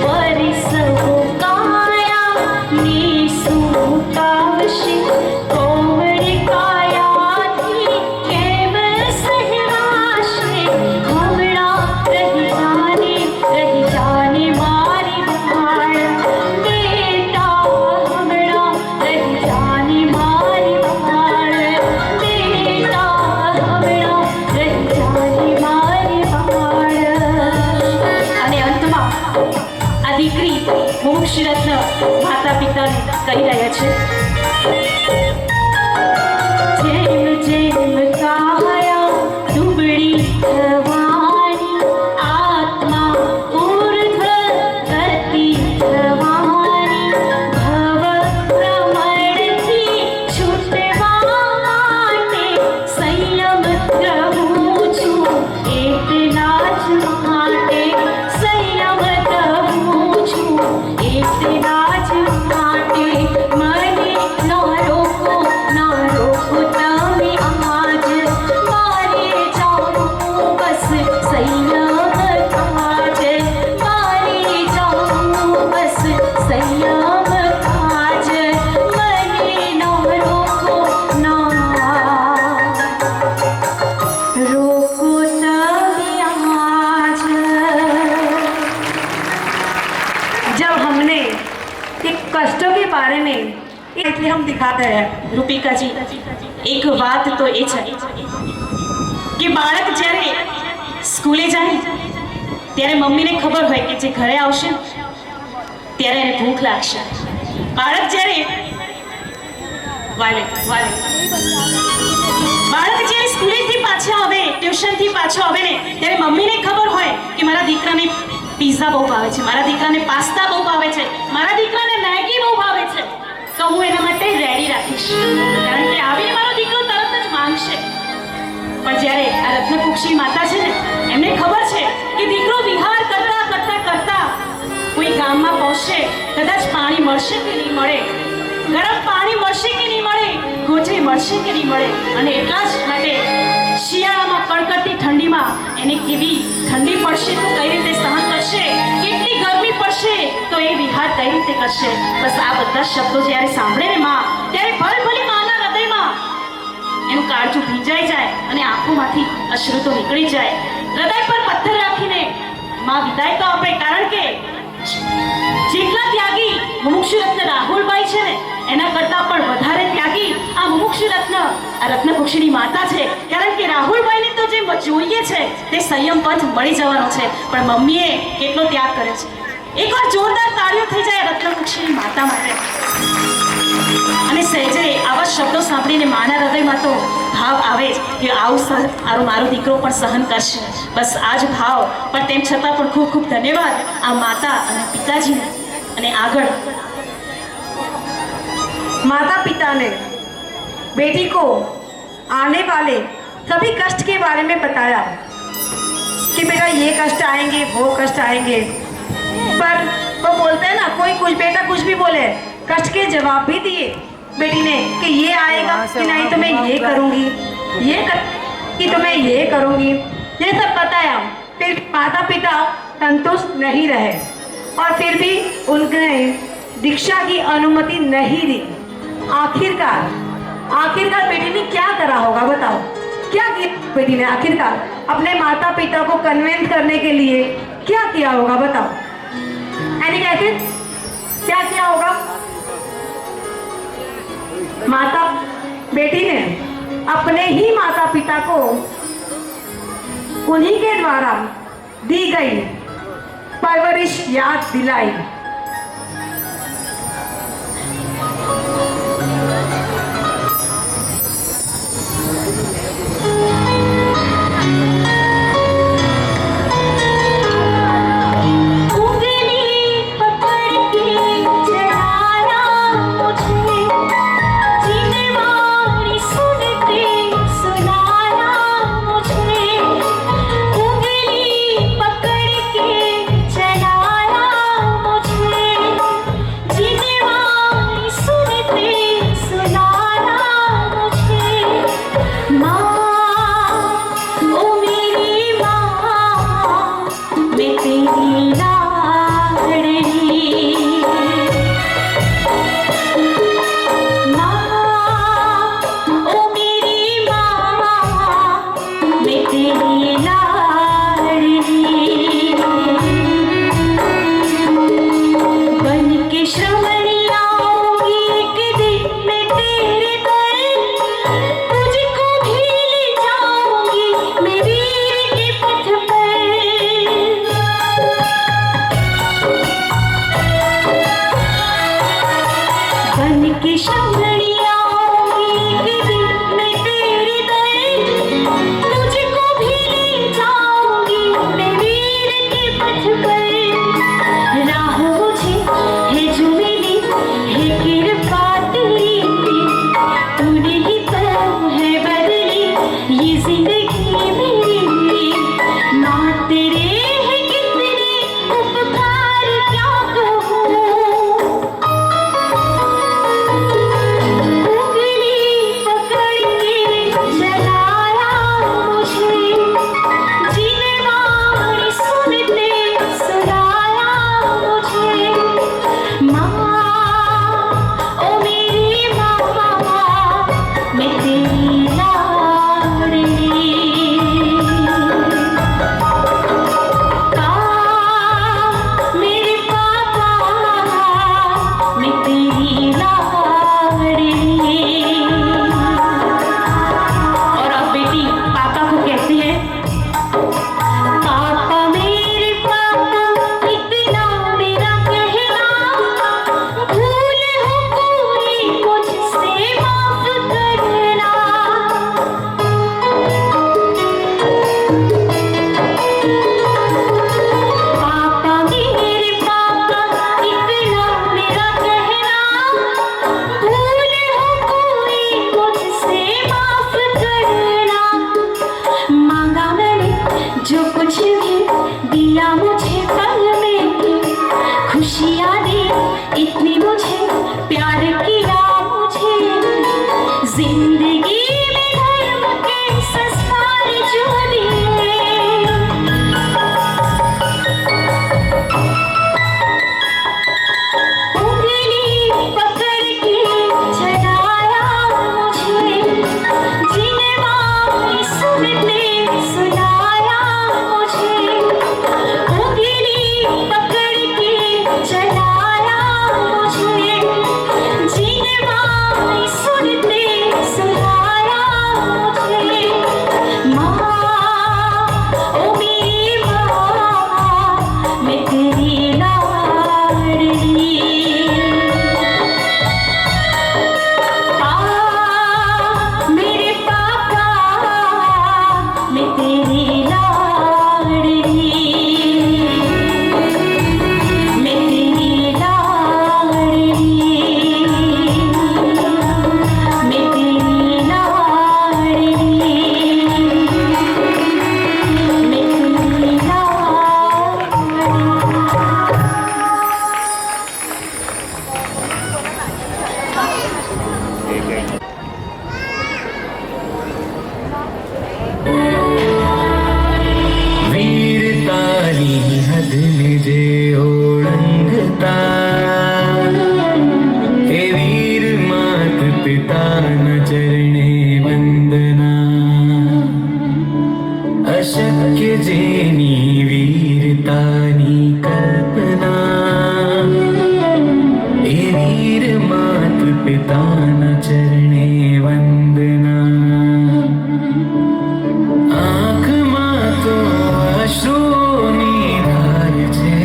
પરિસવો કાયા નિસુકાવશે કોમળી કાયાથી કહી રહ્યા છે જેમ જેમ કાયા ડુબળી થવાની આત્મા ઉર્ધ્વ ગતિ થવાની ભવ ભ્રમણથી છૂટવા માટે સંયમ રહું છું એટલા જ માટે સંયમ રહું છું એટલા જ માટે મને ન રોકો તમે આજ મારે જાઉં બસ સંયમ કાજ મારે જાઉં બસ સંયમ કાજ મને ન રોકો તમે आज। जब हमने एक कष्टों के बारे में इसलिए हम दिखाते हैं રૂપિકાજી એક વાત તો એ છે કે બાળક જ્યારે સ્કૂલે જાય ત્યારે મમ્મીને ખબર હોય કે જે ઘરે આવશે ત્યારે એને ભૂખ લાગશે બાળક જ્યારે બાળક જ્યારે સ્કૂલેથી પાછા આવે ટ્યુશનથી પાછો આવે ને ત્યારે મમ્મીને ખબર હોય કે મારા દીકરાને પિઝા બહુ ભાવે છે મારા દીકરાને પાસ્તા બહુ ભાવે છે મારા દીકરાને મેગી બહુ ભાવે છે તો હું એના માટે રેડી રાખીશ કારણ કે આવીને મારો દીકરો તરત જ માંગશે પણ જ્યારે આ રત્નકુક્ષી માતા છે ને એમને ખબર છે કે દીકરો વિહાર કરતા કરતા કરતા કોઈ ગામમાં પહોંચશે કદાચ પાણી મળશે કે નહીં મળે ગરમ પાણી મળશે કે નહીં મળે ગોઠવી મળશે કે નહીં મળે અને એટલા જ માટે શિયાળામાં કડકડતી ઠંડીમાં એને કેવી ઠંડી પડશે તો કઈ રીતે સહન કરશે કેટલી ગરમી પડશે તો એ વિહાર કઈ રીતે કરશે બસ આ બધા શબ્દો જ્યારે સાંભળે ને માં ત્યારે ભલભલી માના હૃદયમાં એનું કાળજું ભીંજાઈ જાય અને આંખોમાંથી અશ્રુ તો નીકળી જાય હૃદય પર પથ્થર રાખીને માં વિદાય તો આપે કારણ કે જેટલા ત્યાગી મુમુક્ષુ રત્ન રાહુલભાઈ છે ને એના કરતાં પણ વધારે ત્યાગી આ મુમુક્ષુ રત્ન આ રત્નકુક્ષીની માતા છે કારણ કે રાહુલભાઈને તો જે જોઈએ છે તે સંયમ પંથ મળી જવાનો છે પણ મમ્મીએ કેટલો ત્યાગ કર્યો છે એકવાર જોરદાર તાળીઓ થઈ જાય રત્નકુક્ષીની માતા માટે અને સહેજે આવા શબ્દો સાંભળીને માના હૃદયમાં તો ભાવ આવે જ કે આવું મારો દીકરો પણ સહન કરશે બસ આ જ ભાવ પણ તેમ છતાં પણ ખૂબ ખૂબ ધન્યવાદ આ માતા અને પિતાજીને અને આગળ माता पिता ने बेटी को आने वाले सभी कष्ट के बारे में बताया कि बेटा ये कष्ट आएंगे वो कष्ट आएंगे पर वो बोलते हैं ना कोई कुछ बेटा कुछ भी बोले कष्ट के जवाब भी दिए बेटी ने कि ये आएगा कि नहीं तो मैं ये करूँगी कि तो मैं ये करूँगी ये सब बताया फिर माता पिता संतुष्ट नहीं रहे और फिर भी उनके दीक्षा की अनुमति नहीं दी आखिरकार बेटी ने क्या करा होगा बताओ क्या किया बेटी ने आखिरकार अपने माता पिता को कन्विंस करने के लिए क्या किया होगा बताओ यानी कहते क्या किया होगा माता बेटी ने अपने ही माता पिता को उन्हीं के द्वारा दी गई परवरिश याद दिलाई मुझे जिंदगी मेरी ना तेरे है कितने उपकार क्या कहूँ। उंगली पकड़ के चलाया मुझे, जिनवाणी सुनते सुनाया मुझे। माँ ओ मेरी माँ, मैं तेरी लाडली। मेरे पापा, मैं तेरी लाडली। और अब बेटी पापा को कहती है, पापा मेरे पापा इतना मेरा कहना, भूल हो कोई मुझसे माफ करना। पापा मेरे पापा इतना मेरा कहना, भूल हो कोई मुझसे माफ करना। मांगा मैंने जो कुछ भी दिया मुझे पल में, खुशियाँ दी इतनी मुझे, प्यार किया मुझे। जिंदगी में धर्म के संस्कार जो दिए, उंगली पकड़ के चलाया मुझे, जिनवाणी सुनते सुनाया मुझे। उंगली पकड़ के चलाया मुझे, जिनवाणी सुनते सुनाया मुझे। माँ ओ मेरी माँ, मैं तेरी लाडली। मेरे पापा, मैं तेरी लाडली। मैं तेरी लाडली। मैं तेरी लाडली। मैं तेरी वीरतारी हद निजे ओळंगता, हे वीर मात पिता न चरणे वंदना। अशक्य जेनी वीरतानी कल्पना, हे वीर मात पिता न चरणे वंदना। આંખમાં તો અશ્રુની ધાર છે,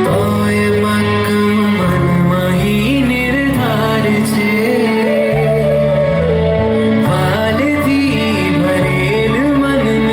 તોય મક્કમ મનમાં હી નિર્ધાર છે। વાલથી ભરેલ મનને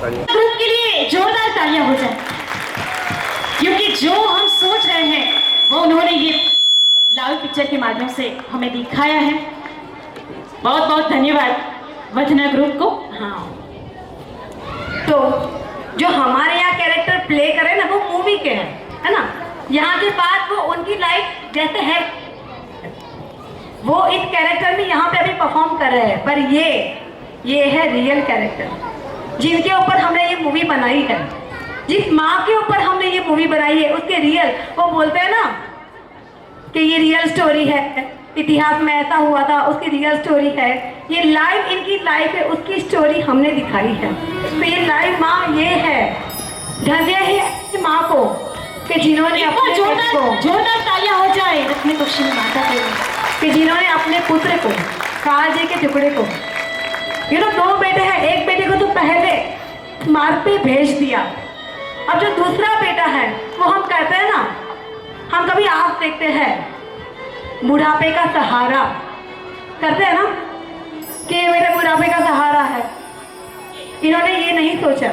ग्रुप के लिए जोरदार तालियां हो जाए, क्योंकि जो हम सोच रहे हैं वो उन्होंने ये लाइव पिक्चर के माध्यम से हमें दिखाया है। बहुत बहुत धन्यवाद वंदना ग्रुप को। हाँ, तो जो हमारे यहाँ कैरेक्टर प्ले करे ना वो मूवी के है ना। यहाँ के बाद वो उनकी लाइफ जैसे है वो इस कैरेक्टर में यहाँ पे अभी परफॉर्म कर रहे हैं, पर ये है रियल कैरेक्टर जिनके ऊपर हमने ये मूवी बनाई है। जिस माँ के ऊपर हमने ये मूवी बनाई है उसके रियल, वो बोलते हैं ना कि ये रियल स्टोरी है, इतिहास में ऐसा हुआ था, उसकी रियल स्टोरी है। ये लाइव इनकी लाइफ है, उसकी स्टोरी हमने दिखाई है। तो ये लाइव माँ ये है, धन्य है ऐसी माँ को कि जिन्होंने अपने जोरदार तालियां हो जाए अपने खुशी में माता के लिए, कि जिन्होंने अपने पुत्र को, कालजे के टुकड़े को, दो बेटे हैं, एक बेटे को तो पहले मार्ग पे भेज दिया, अब जो दूसरा बेटा है वो हम कहते हैं ना, हम कभी आस देखते हैं बुढ़ापे का सहारा करते हैं ना कि मेरे बुढ़ापे का सहारा है। इन्होंने ये नहीं सोचा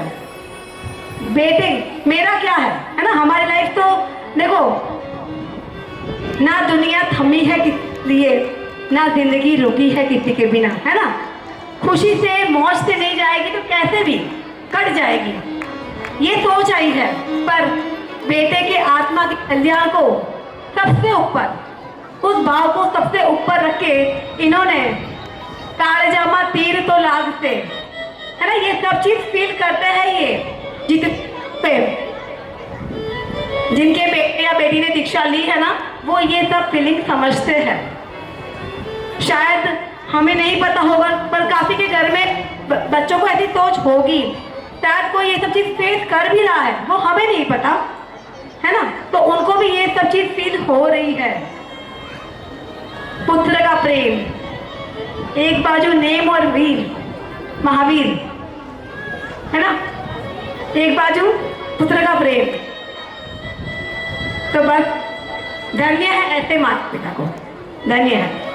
बेटे मेरा क्या है ना। हमारी लाइफ तो देखो ना, दुनिया थमी है किसी लिए, ना जिंदगी रुकी है किसी के बिना, है ना। खुशी से मौज से नहीं जाएगी तो कैसे भी कट जाएगी, ये सोच आई है। पर बेटे के आत्मा के कल्याण को सबसे ऊपर, उस भाव को सबसे ऊपर रख के इन्होंने कालजामा तीर तो लाग से, है ना, ये सब चीज फील करते हैं। ये जिनके बेटे या बेटी ने दीक्षा ली है ना, वो ये सब फीलिंग समझते हैं। शायद हमें नहीं पता होगा, पर काफी के घर में बच्चों को ऐसी सोच होगी, शायद कोई ये सब चीज फेस कर भी रहा है, वो हमें नहीं पता, है ना। तो उनको भी ये सब चीज फील हो रही है। पुत्र का प्रेम, एक बाजू नेम और वीर महावीर, है ना, एक बाजू पुत्र का प्रेम। तो बस धन्य है ऐसे माता पिता को, धन्य है।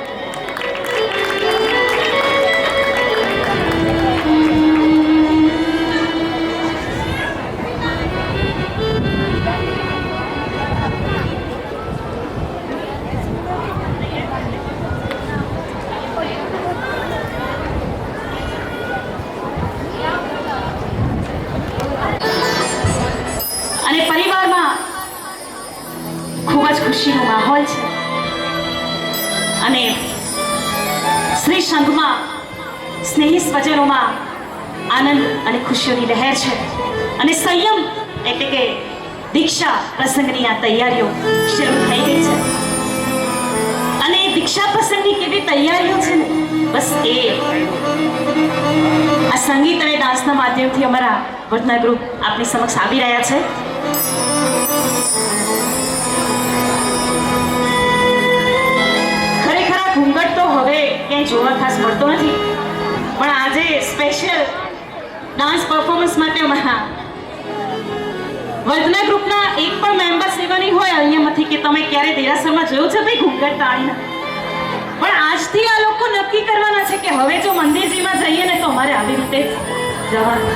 અને પરિવારમાં ખૂબ જ ખુશીનો માહોલ છે અને શ્રી સંઘમાં સ્નેહી સ્વજનોમાં આનંદ અને ખુશીઓની લહેર છે અને સંયમ એટલે કે દીક્ષા પ્રસંગની આ તૈયારીઓ શરૂ થઈ ગઈ છે અને દીક્ષા પ્રસંગની કેવી તૈયારીઓ છે ને, બસ એ આ સંગીત અને ડાન્સના માધ્યમથી અમારા વંદના ગ્રુપ આપની સમક્ષ આવી રહ્યા છે। ખરેખર આ ઘૂંઘટ તો હવે ક્યાંય જોવા ખાસ મળતો નથી, પણ આજે સ્પેશિયલ ડાન્સ પરફોર્મન્સ માટે વર્ધના ગ્રુપના એક પણ મેમ્બર સેવા નહીં હોય અહીંયામાંથી કે તમે ક્યારે દેરાસરમાં જોયું છે ભાઈ ઘૂંઘટ તાળીને પણ આજથી આ લોકો નક્કી કરવાના છે કે હવે જો મંદિરજીમાં જઈએ ને તો અમારે આવી રીતે જવાનું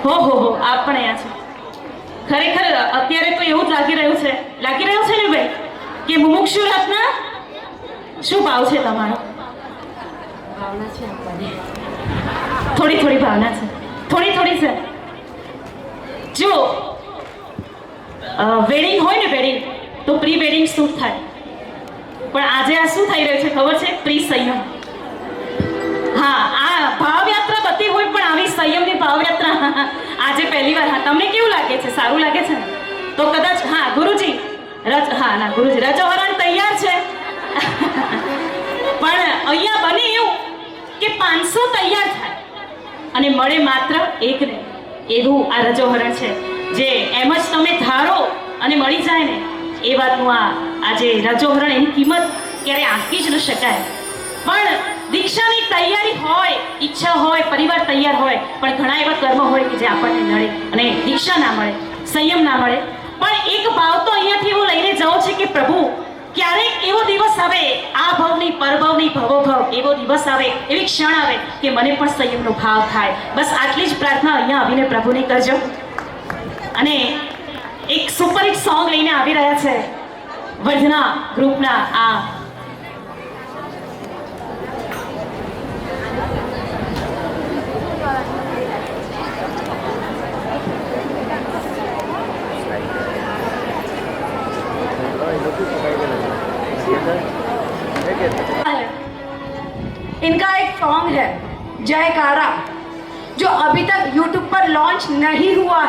હો આપ પણ અહીંયા છો. ખરેખર અત્યારે તો એવું જ લાગી રહ્યું છે ને ભાઈ કે મુમુક્ષુ રત્ન શું ભાવ છે તમારો? ભાવના છે આપણને, થોડી ભાવના છે, થોડી છે. જો વેડિંગ હોય ને વેડિંગ તો પ્રી વેડિંગ શૂટ થાય, પણ આજે આ શું થઈ રહ્યું છે ખબર છે? પ્રી સંયમ. હા, આ ભાવયાત્રા બધી હોય પણ આવી સંયમની ભાવયાત્રા આજે પહેલી વાર. હા, તમને કેવું લાગે છે? સારું લાગે છે ને? તો કદાચ હા ગુરુજી ગુરુજી રજોહરણ તૈયાર છે પણ અહીંયા બને એવું કે 500 તૈયાર થાય અને મળે માત્ર એકને. એવું આ રજોહરણ છે જે એમ જ તમે ધારો અને મળી જાય ને એ વાતનું આજે રજોહરણ. એની કિંમત ક્યારે આંકી જ ન શકાય. પણ દીક્ષાની તૈયારી હોય, ઈચ્છા હોય, પરિવાર તૈયાર હોય, પણ ઘણા એવા કર્મ હોય કે જે આપણને નડે અને દીક્ષા ના મળે, સંયમ ના મળે. પણ એક ભાવ તો અહીંયાથી એવો લઈને જાઓ છે કે પ્રભુ ક્યારેક એવો દિવસ આવે, આ ભવની પરભવની ભવોભવ એવો દિવસ આવે, એવી ક્ષણ આવે કે મને પણ સંયમનો ભાવ થાય. બસ આટલી જ પ્રાર્થના અહીંયા આવીને પ્રભુને કરજો. અને એક સુપરહિટ સોંગ લઈને આવી રહ્યા છે વર્ધના ગ્રુપના આ इनका एक सॉन्ग है जयकारा, जो अभी तक YouTube पर लॉन्च नहीं हुआ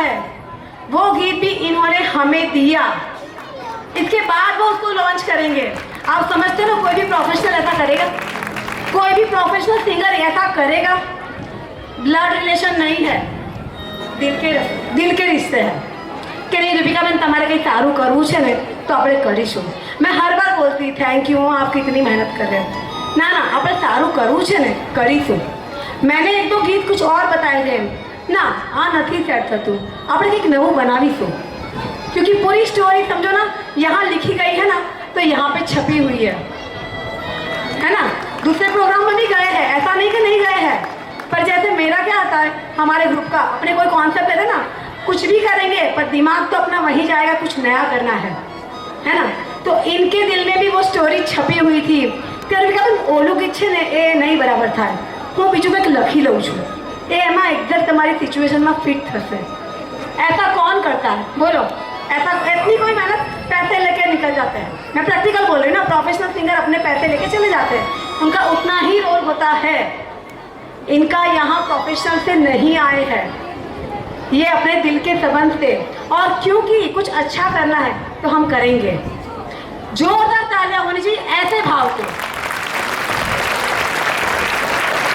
है, वो गीत भी इन्होंने हमें दिया. इसके बाद वो उसको लॉन्च करेंगे. आप समझते हो कोई भी प्रोफेशनल ऐसा करेगा? कोई भी प्रोफेशनल सिंगर ऐसा करेगा? ब्लड रिलेशन नहीं है, दिल के रिश्ते हैं કે નહીં રૂપિકાબેન તમારે કંઈ સારું કરવું છે ને તો આપણે કરીશું. મેં હર બાર બોલતી થેન્ક યુ, આપ કિતની મહેનત कर रहे हो. ના આપણે સારું કરવું છે ને કરીશું. मैंने एक दो गीत कुछ और बताए थे ना, આ નથી સેટ થતું, આપણે કંઈક નવું બનાવીશું. क्योंकि पूरी स्टोरी समझो ना यहाँ लिखी गई है ना तो यहाँ पे छपी हुई है ना. दूसरे प्रोग्राम में भी गए हैं, ऐसा नहीं कि नहीं गए हैं, पर जैसे मेरा क्या आता है हमारे ग्रुप का, अपने कोई कॉन्सेप्ट है ना, कुछ भी करेंगे पर दिमाग तो अपना वही जाएगा, कुछ नया करना है ना. तो इनके दिल में भी वो स्टोरी छपी हुई थी. ત્યારે ઓલું ગીત છે ને એ નહીં બરાબર થાય, હું બીજું કંઈક લખી લઉં છું, એ એમાં એક્ઝેક્ટ તમારી સિચ્યુએશનમાં ફિટ થશે. ऐसा कौन करता है बोलो? ऐसा इतनी कोई मेहनत पैसे लेके निकल जाते हैं. मैं प्रैक्टिकल बोल रही हूँ ना, प्रोफेशनल सिंगर अपने पैसे लेके चले जाते हैं, उनका उतना ही रोल होता है. इनका यहाँ प्रोफेशनल से नहीं आए हैं, ये अपने दिल के संबंध से, और क्योंकि कुछ अच्छा करना है तो हम करेंगे. जोरदार तालियां होनी चाहिए ऐसे भाव से.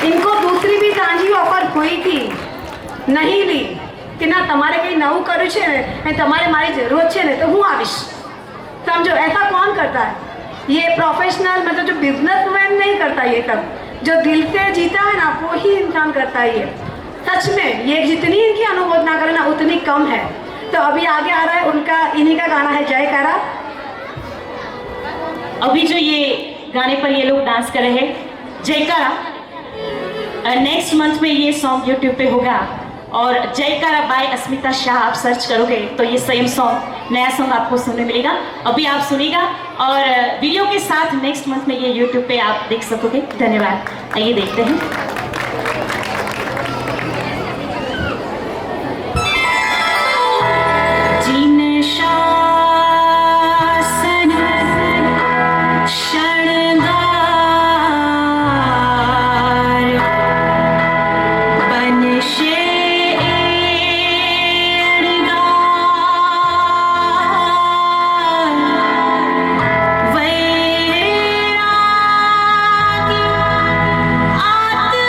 इनको दूसरी भी सांझी ऑफर हुई थी, नहीं ली कि ना તમારે કંઈ નવું કર્યું છે ને તમારે મારી જરૂરત છે ને તો હું આવીશ. समझो ऐसा कौन करता है? ये प्रोफेशनल मतलब जो बिजनेसमैन नहीं करता ये सब, जो दिल से जीता है ना वो ही इंसान करता है. ये सच में ये जितनी इनकी अनुमोदना करें ना उतनी कम है. तो अभी आगे आ रहा है उनका, इन्हीं का गाना है जयकारा. अभी जो ये गाने पर ये लोग डांस कर रहे हैं जयकारा, नेक्स्ट मंथ में ये सॉन्ग यूट्यूब पे होगा. और जयकारा बाय अस्मिता शाह आप सर्च करोगे तो ये सेम सॉन्ग, नया सॉन्ग आपको सुनने मिलेगा. अभी आप सुनिएगा और वीडियो के साथ नेक्स्ट मंथ में ये यूट्यूब पे आप देख सकोगे. धन्यवाद. आइए देखते हैं. आत्मा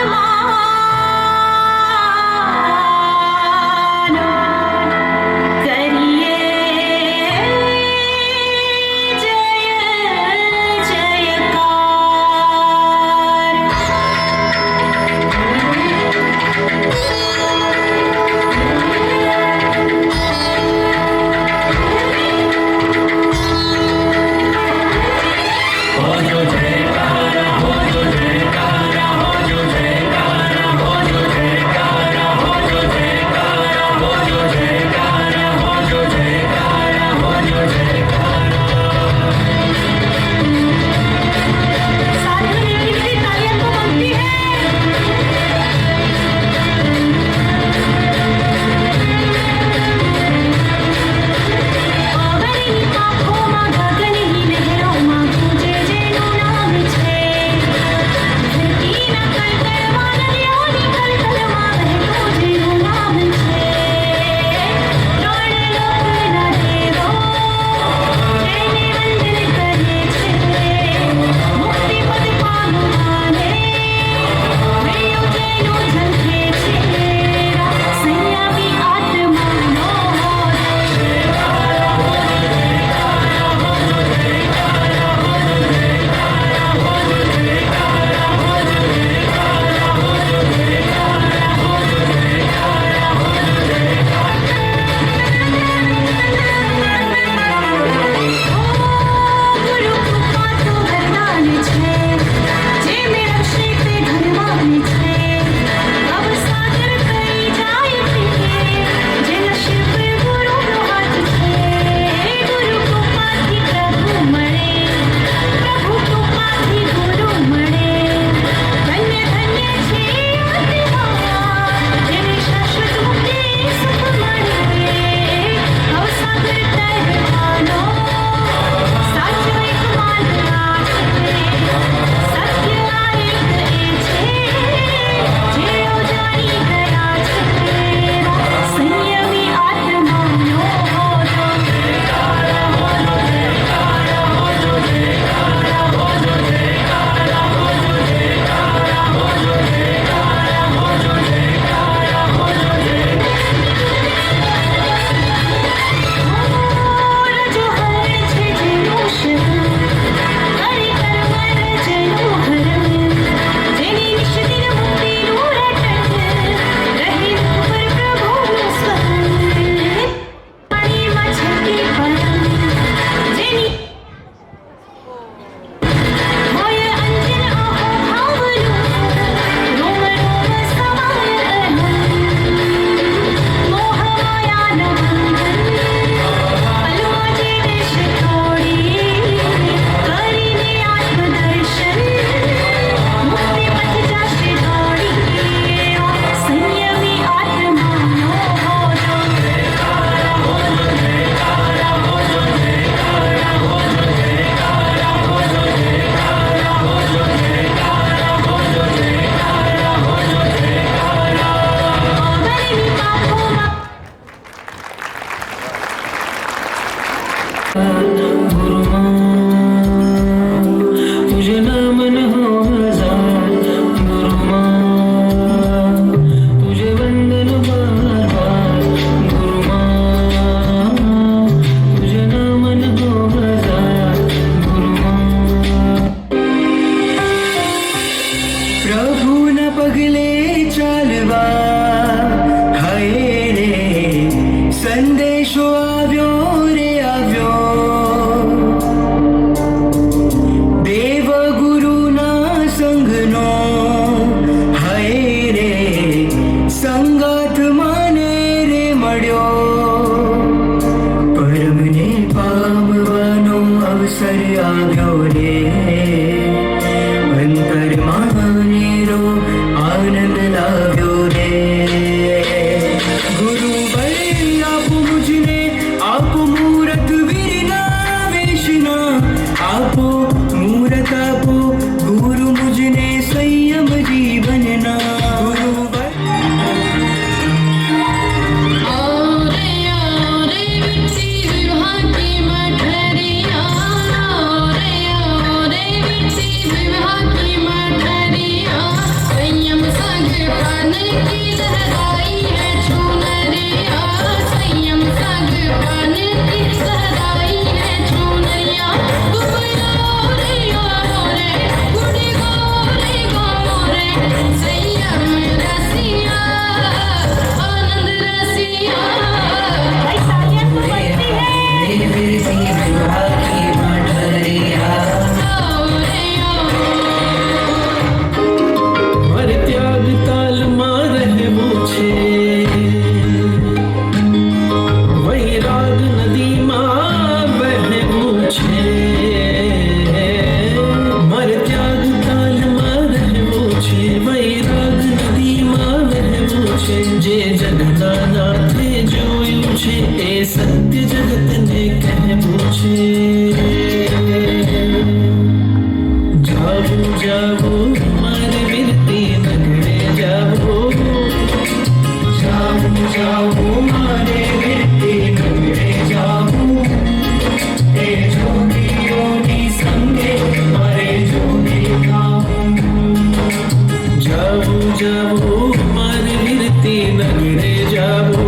देवा हाय रे संदेशो આવ્યો रे આવ્યો देव गुरुना संगनो हाय रे संगात माने रे मळ्यो परમને પામવાનો અવસર આવ્યો રે અંતરમાનેરો આનંદ લાવ્યો રે ગુરુ બળ આપો મુझने આપો મૂરત વીરના વેશના આપો મૂરત આપો ગુરુ મુझने સંયમ જીવનના ગુરુ બળ सत्य जगत ने कहबो छे जाओ जाओ मारे विरती नगरे जाओ जाओ जाओ मारे विरती नगरे जाओ ए जोगियोनी संगे मारे जोगी जाओ जाओ मारे विरती नगरे जाओ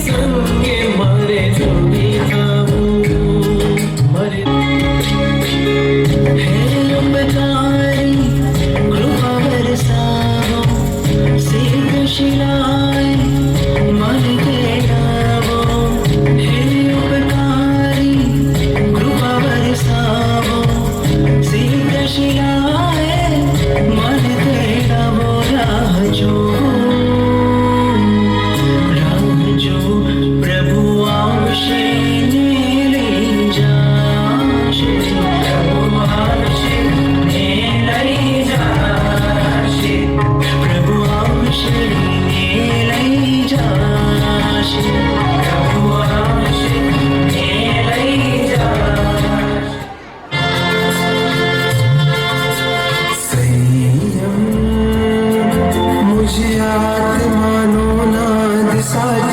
संगे मारे जोगी खाओ मरे हे उपकारी कृपा बरसाओ सिद्ध शिलाए मन के लावो हे उपकारी कृपा बरसाओ सिद्ध शिलाए मन के लावो राह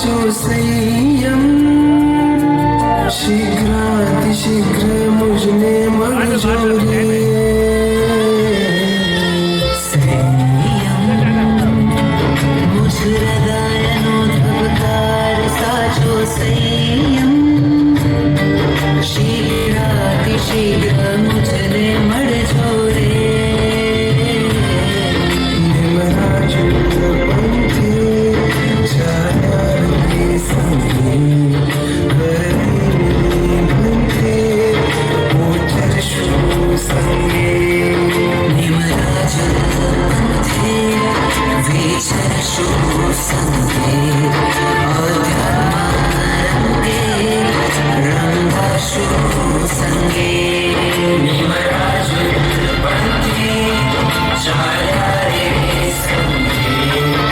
जो संयम शीघ्रातिशीघ्र मुझने मर जोरे संयम मुझ हृदयनो धबकार साचो संयम शीघ्रातिशीघ्र मुझने मर जोरे संगे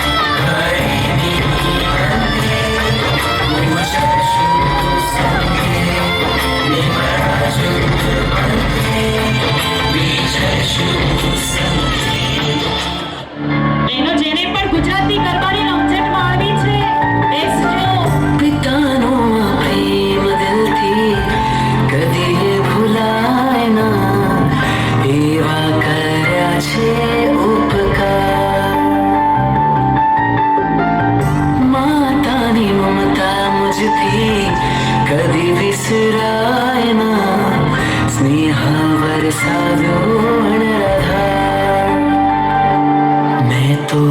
तो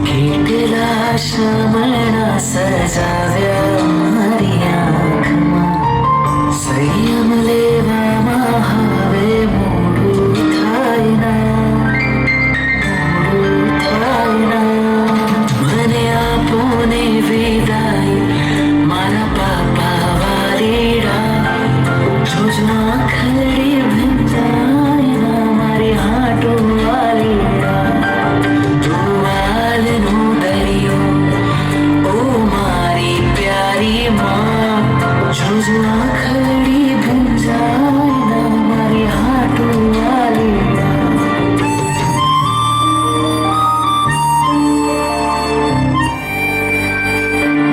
खेटला श्रमणा सजाव्या मारी आँखमा संयम लेવામાં હવે મોડું થાય ના મને આપોને વિદાય મારા પાપા વાલીડા જોજો આંખડી ભીંજાય ના મારી હાટો વાલીડા નો દરિયો ઓ મારી પ્યારી માँ જોજો આંખડી ભીંજાય ના મારી હાટો વાલીડા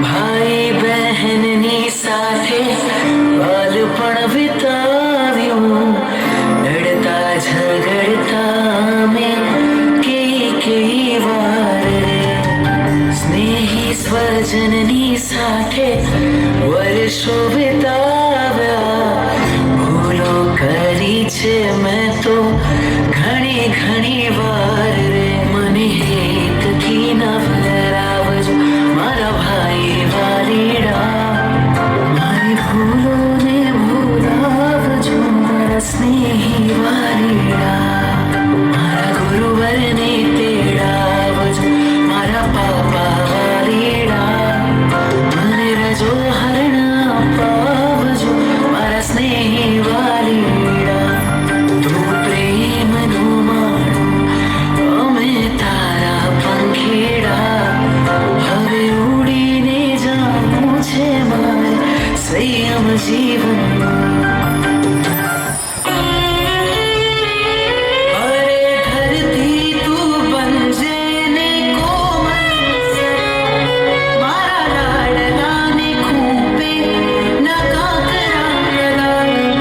ભાઈ બહેનની સાથે બાલપણ વિતાવ્યું લડતા ઝઘડતા અમે કઈ વાર રે સ્નેહી સ્વજનની સાથે વર્ષો વિતાવ્યા ભૂલો કરી છે મેં તો ઘણી વાર રે મને હેતથી ન ભરાવજો મારા ભાઈ વાલીડા મારી ભૂલોને ભૂલાવજો મારા સ્નેહી વાલીડા મારા ગુરુવરને તેડાવજો મારા પાપા વાલીડા મને રજો હરણા અપાવજો મારા સ્નેહી વાલીડા તું પ્રેમનું માણું અમે તારા પંખીડા હવે ઉડીને જાવું છે મારે સંયમ જીવનમાં अरे धरती तू बनजे ने कोमल मारा लाडला ने खूपे नका करावला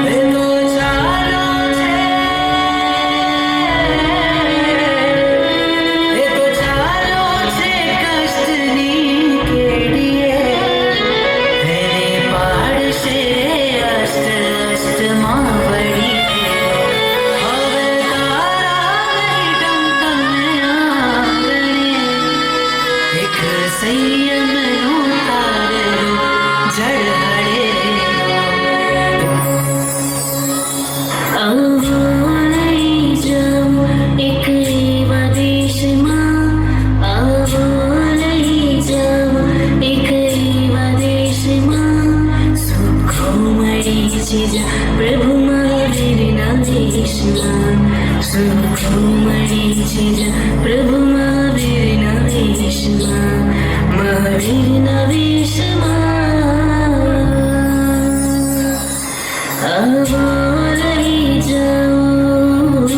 हे तो चालो छे कष्टनी केडीए हेने पाडशे अष्ट अष्टमा वडी હવે તારા નહીં ટમટમે આંગણે એક સંયમનું તારલું ઝળહળે આવો લઈ જાઉં એક એવા દેશમાં આવો લઈ જાઉં એક એવા દેશમાં સુખો મળી છે પ્રભુ મહાવીરના દેશમાં સુખો મળી છે પ્રભુ મહાવીરના દેશમાં મહાવીરના દેશમાં આવો લઈ જાઉં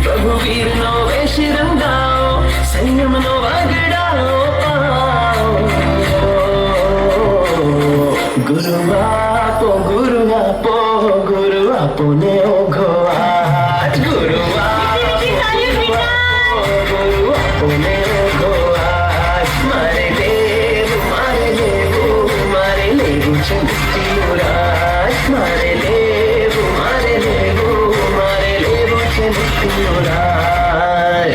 પ્રભુ વીરનો વેશ રંગાઓ સંયમનો વાગડાઓ પાઓ ગુરુ આપો ગુરુ આપો ગુરુ આપો ને ઓઘો હાથ ગુરુ આપો ને ઓઘો હાથ મારે લેવું છે મુક્તિનું રાજ મારે લેવું છે મુક્તિનું રાજ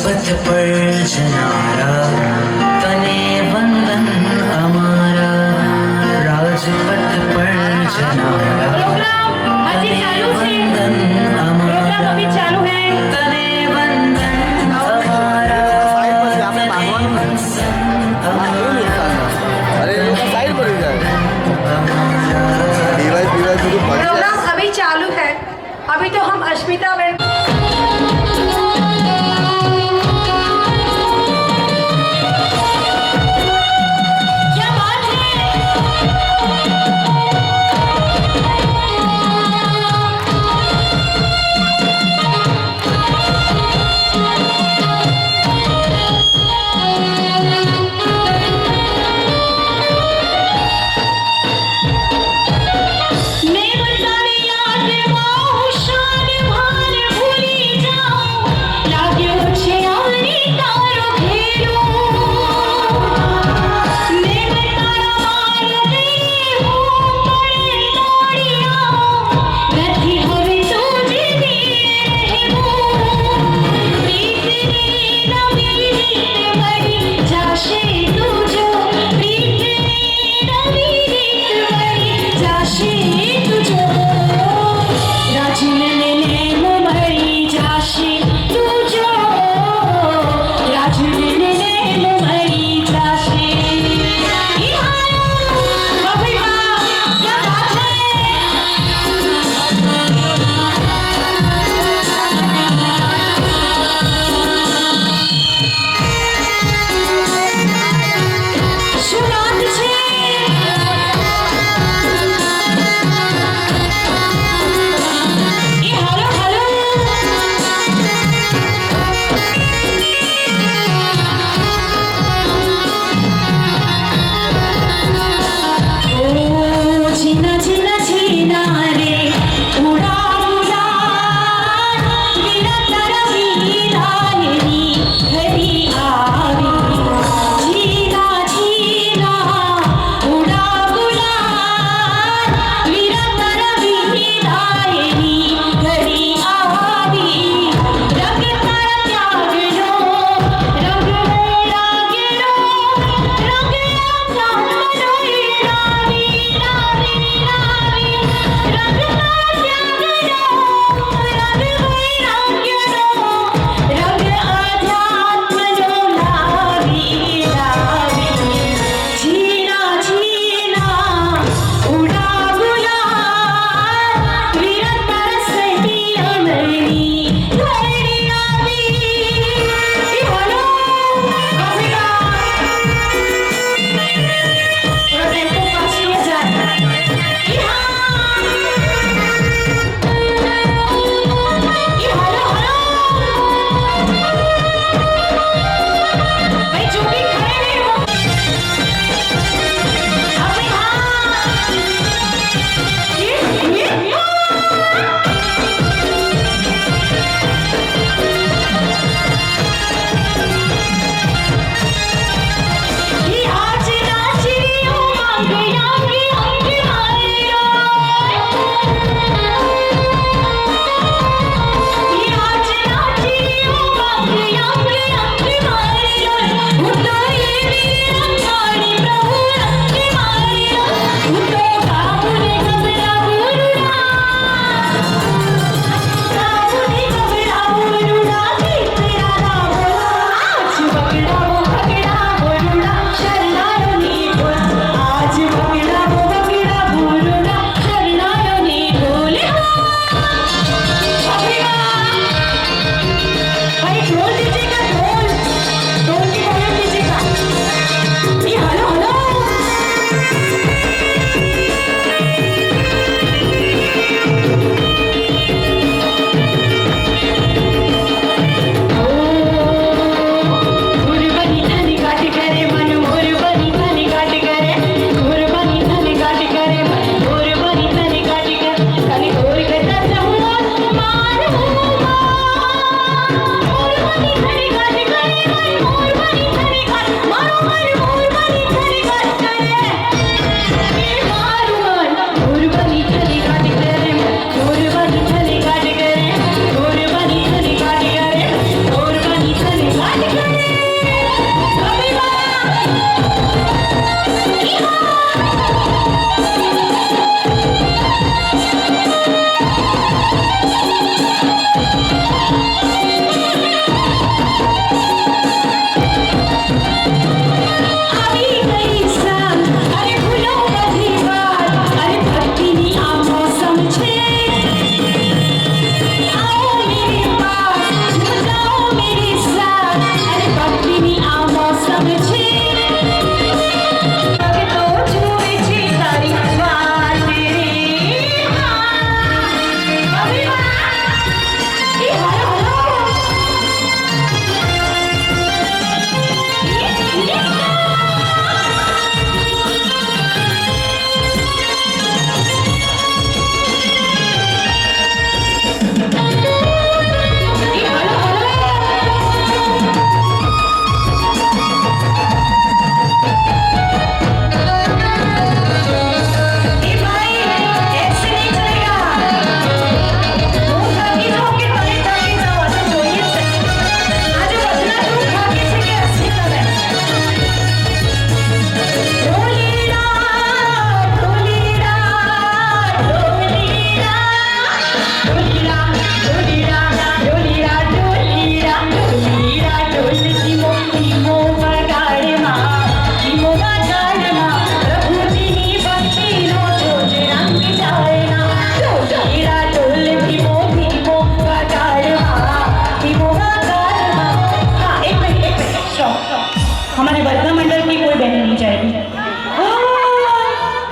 राजपथ पर जनारा तने वंदन हमारा, राजपथ पर जनारा प्रोग्राम अभी चालू है, प्रोग्राम अभी चालू है। तने वंदन हमारा, तने वंदन प्रोग्राम अभी चालू है। अभी तो हम अस्मिता मैम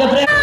घबरा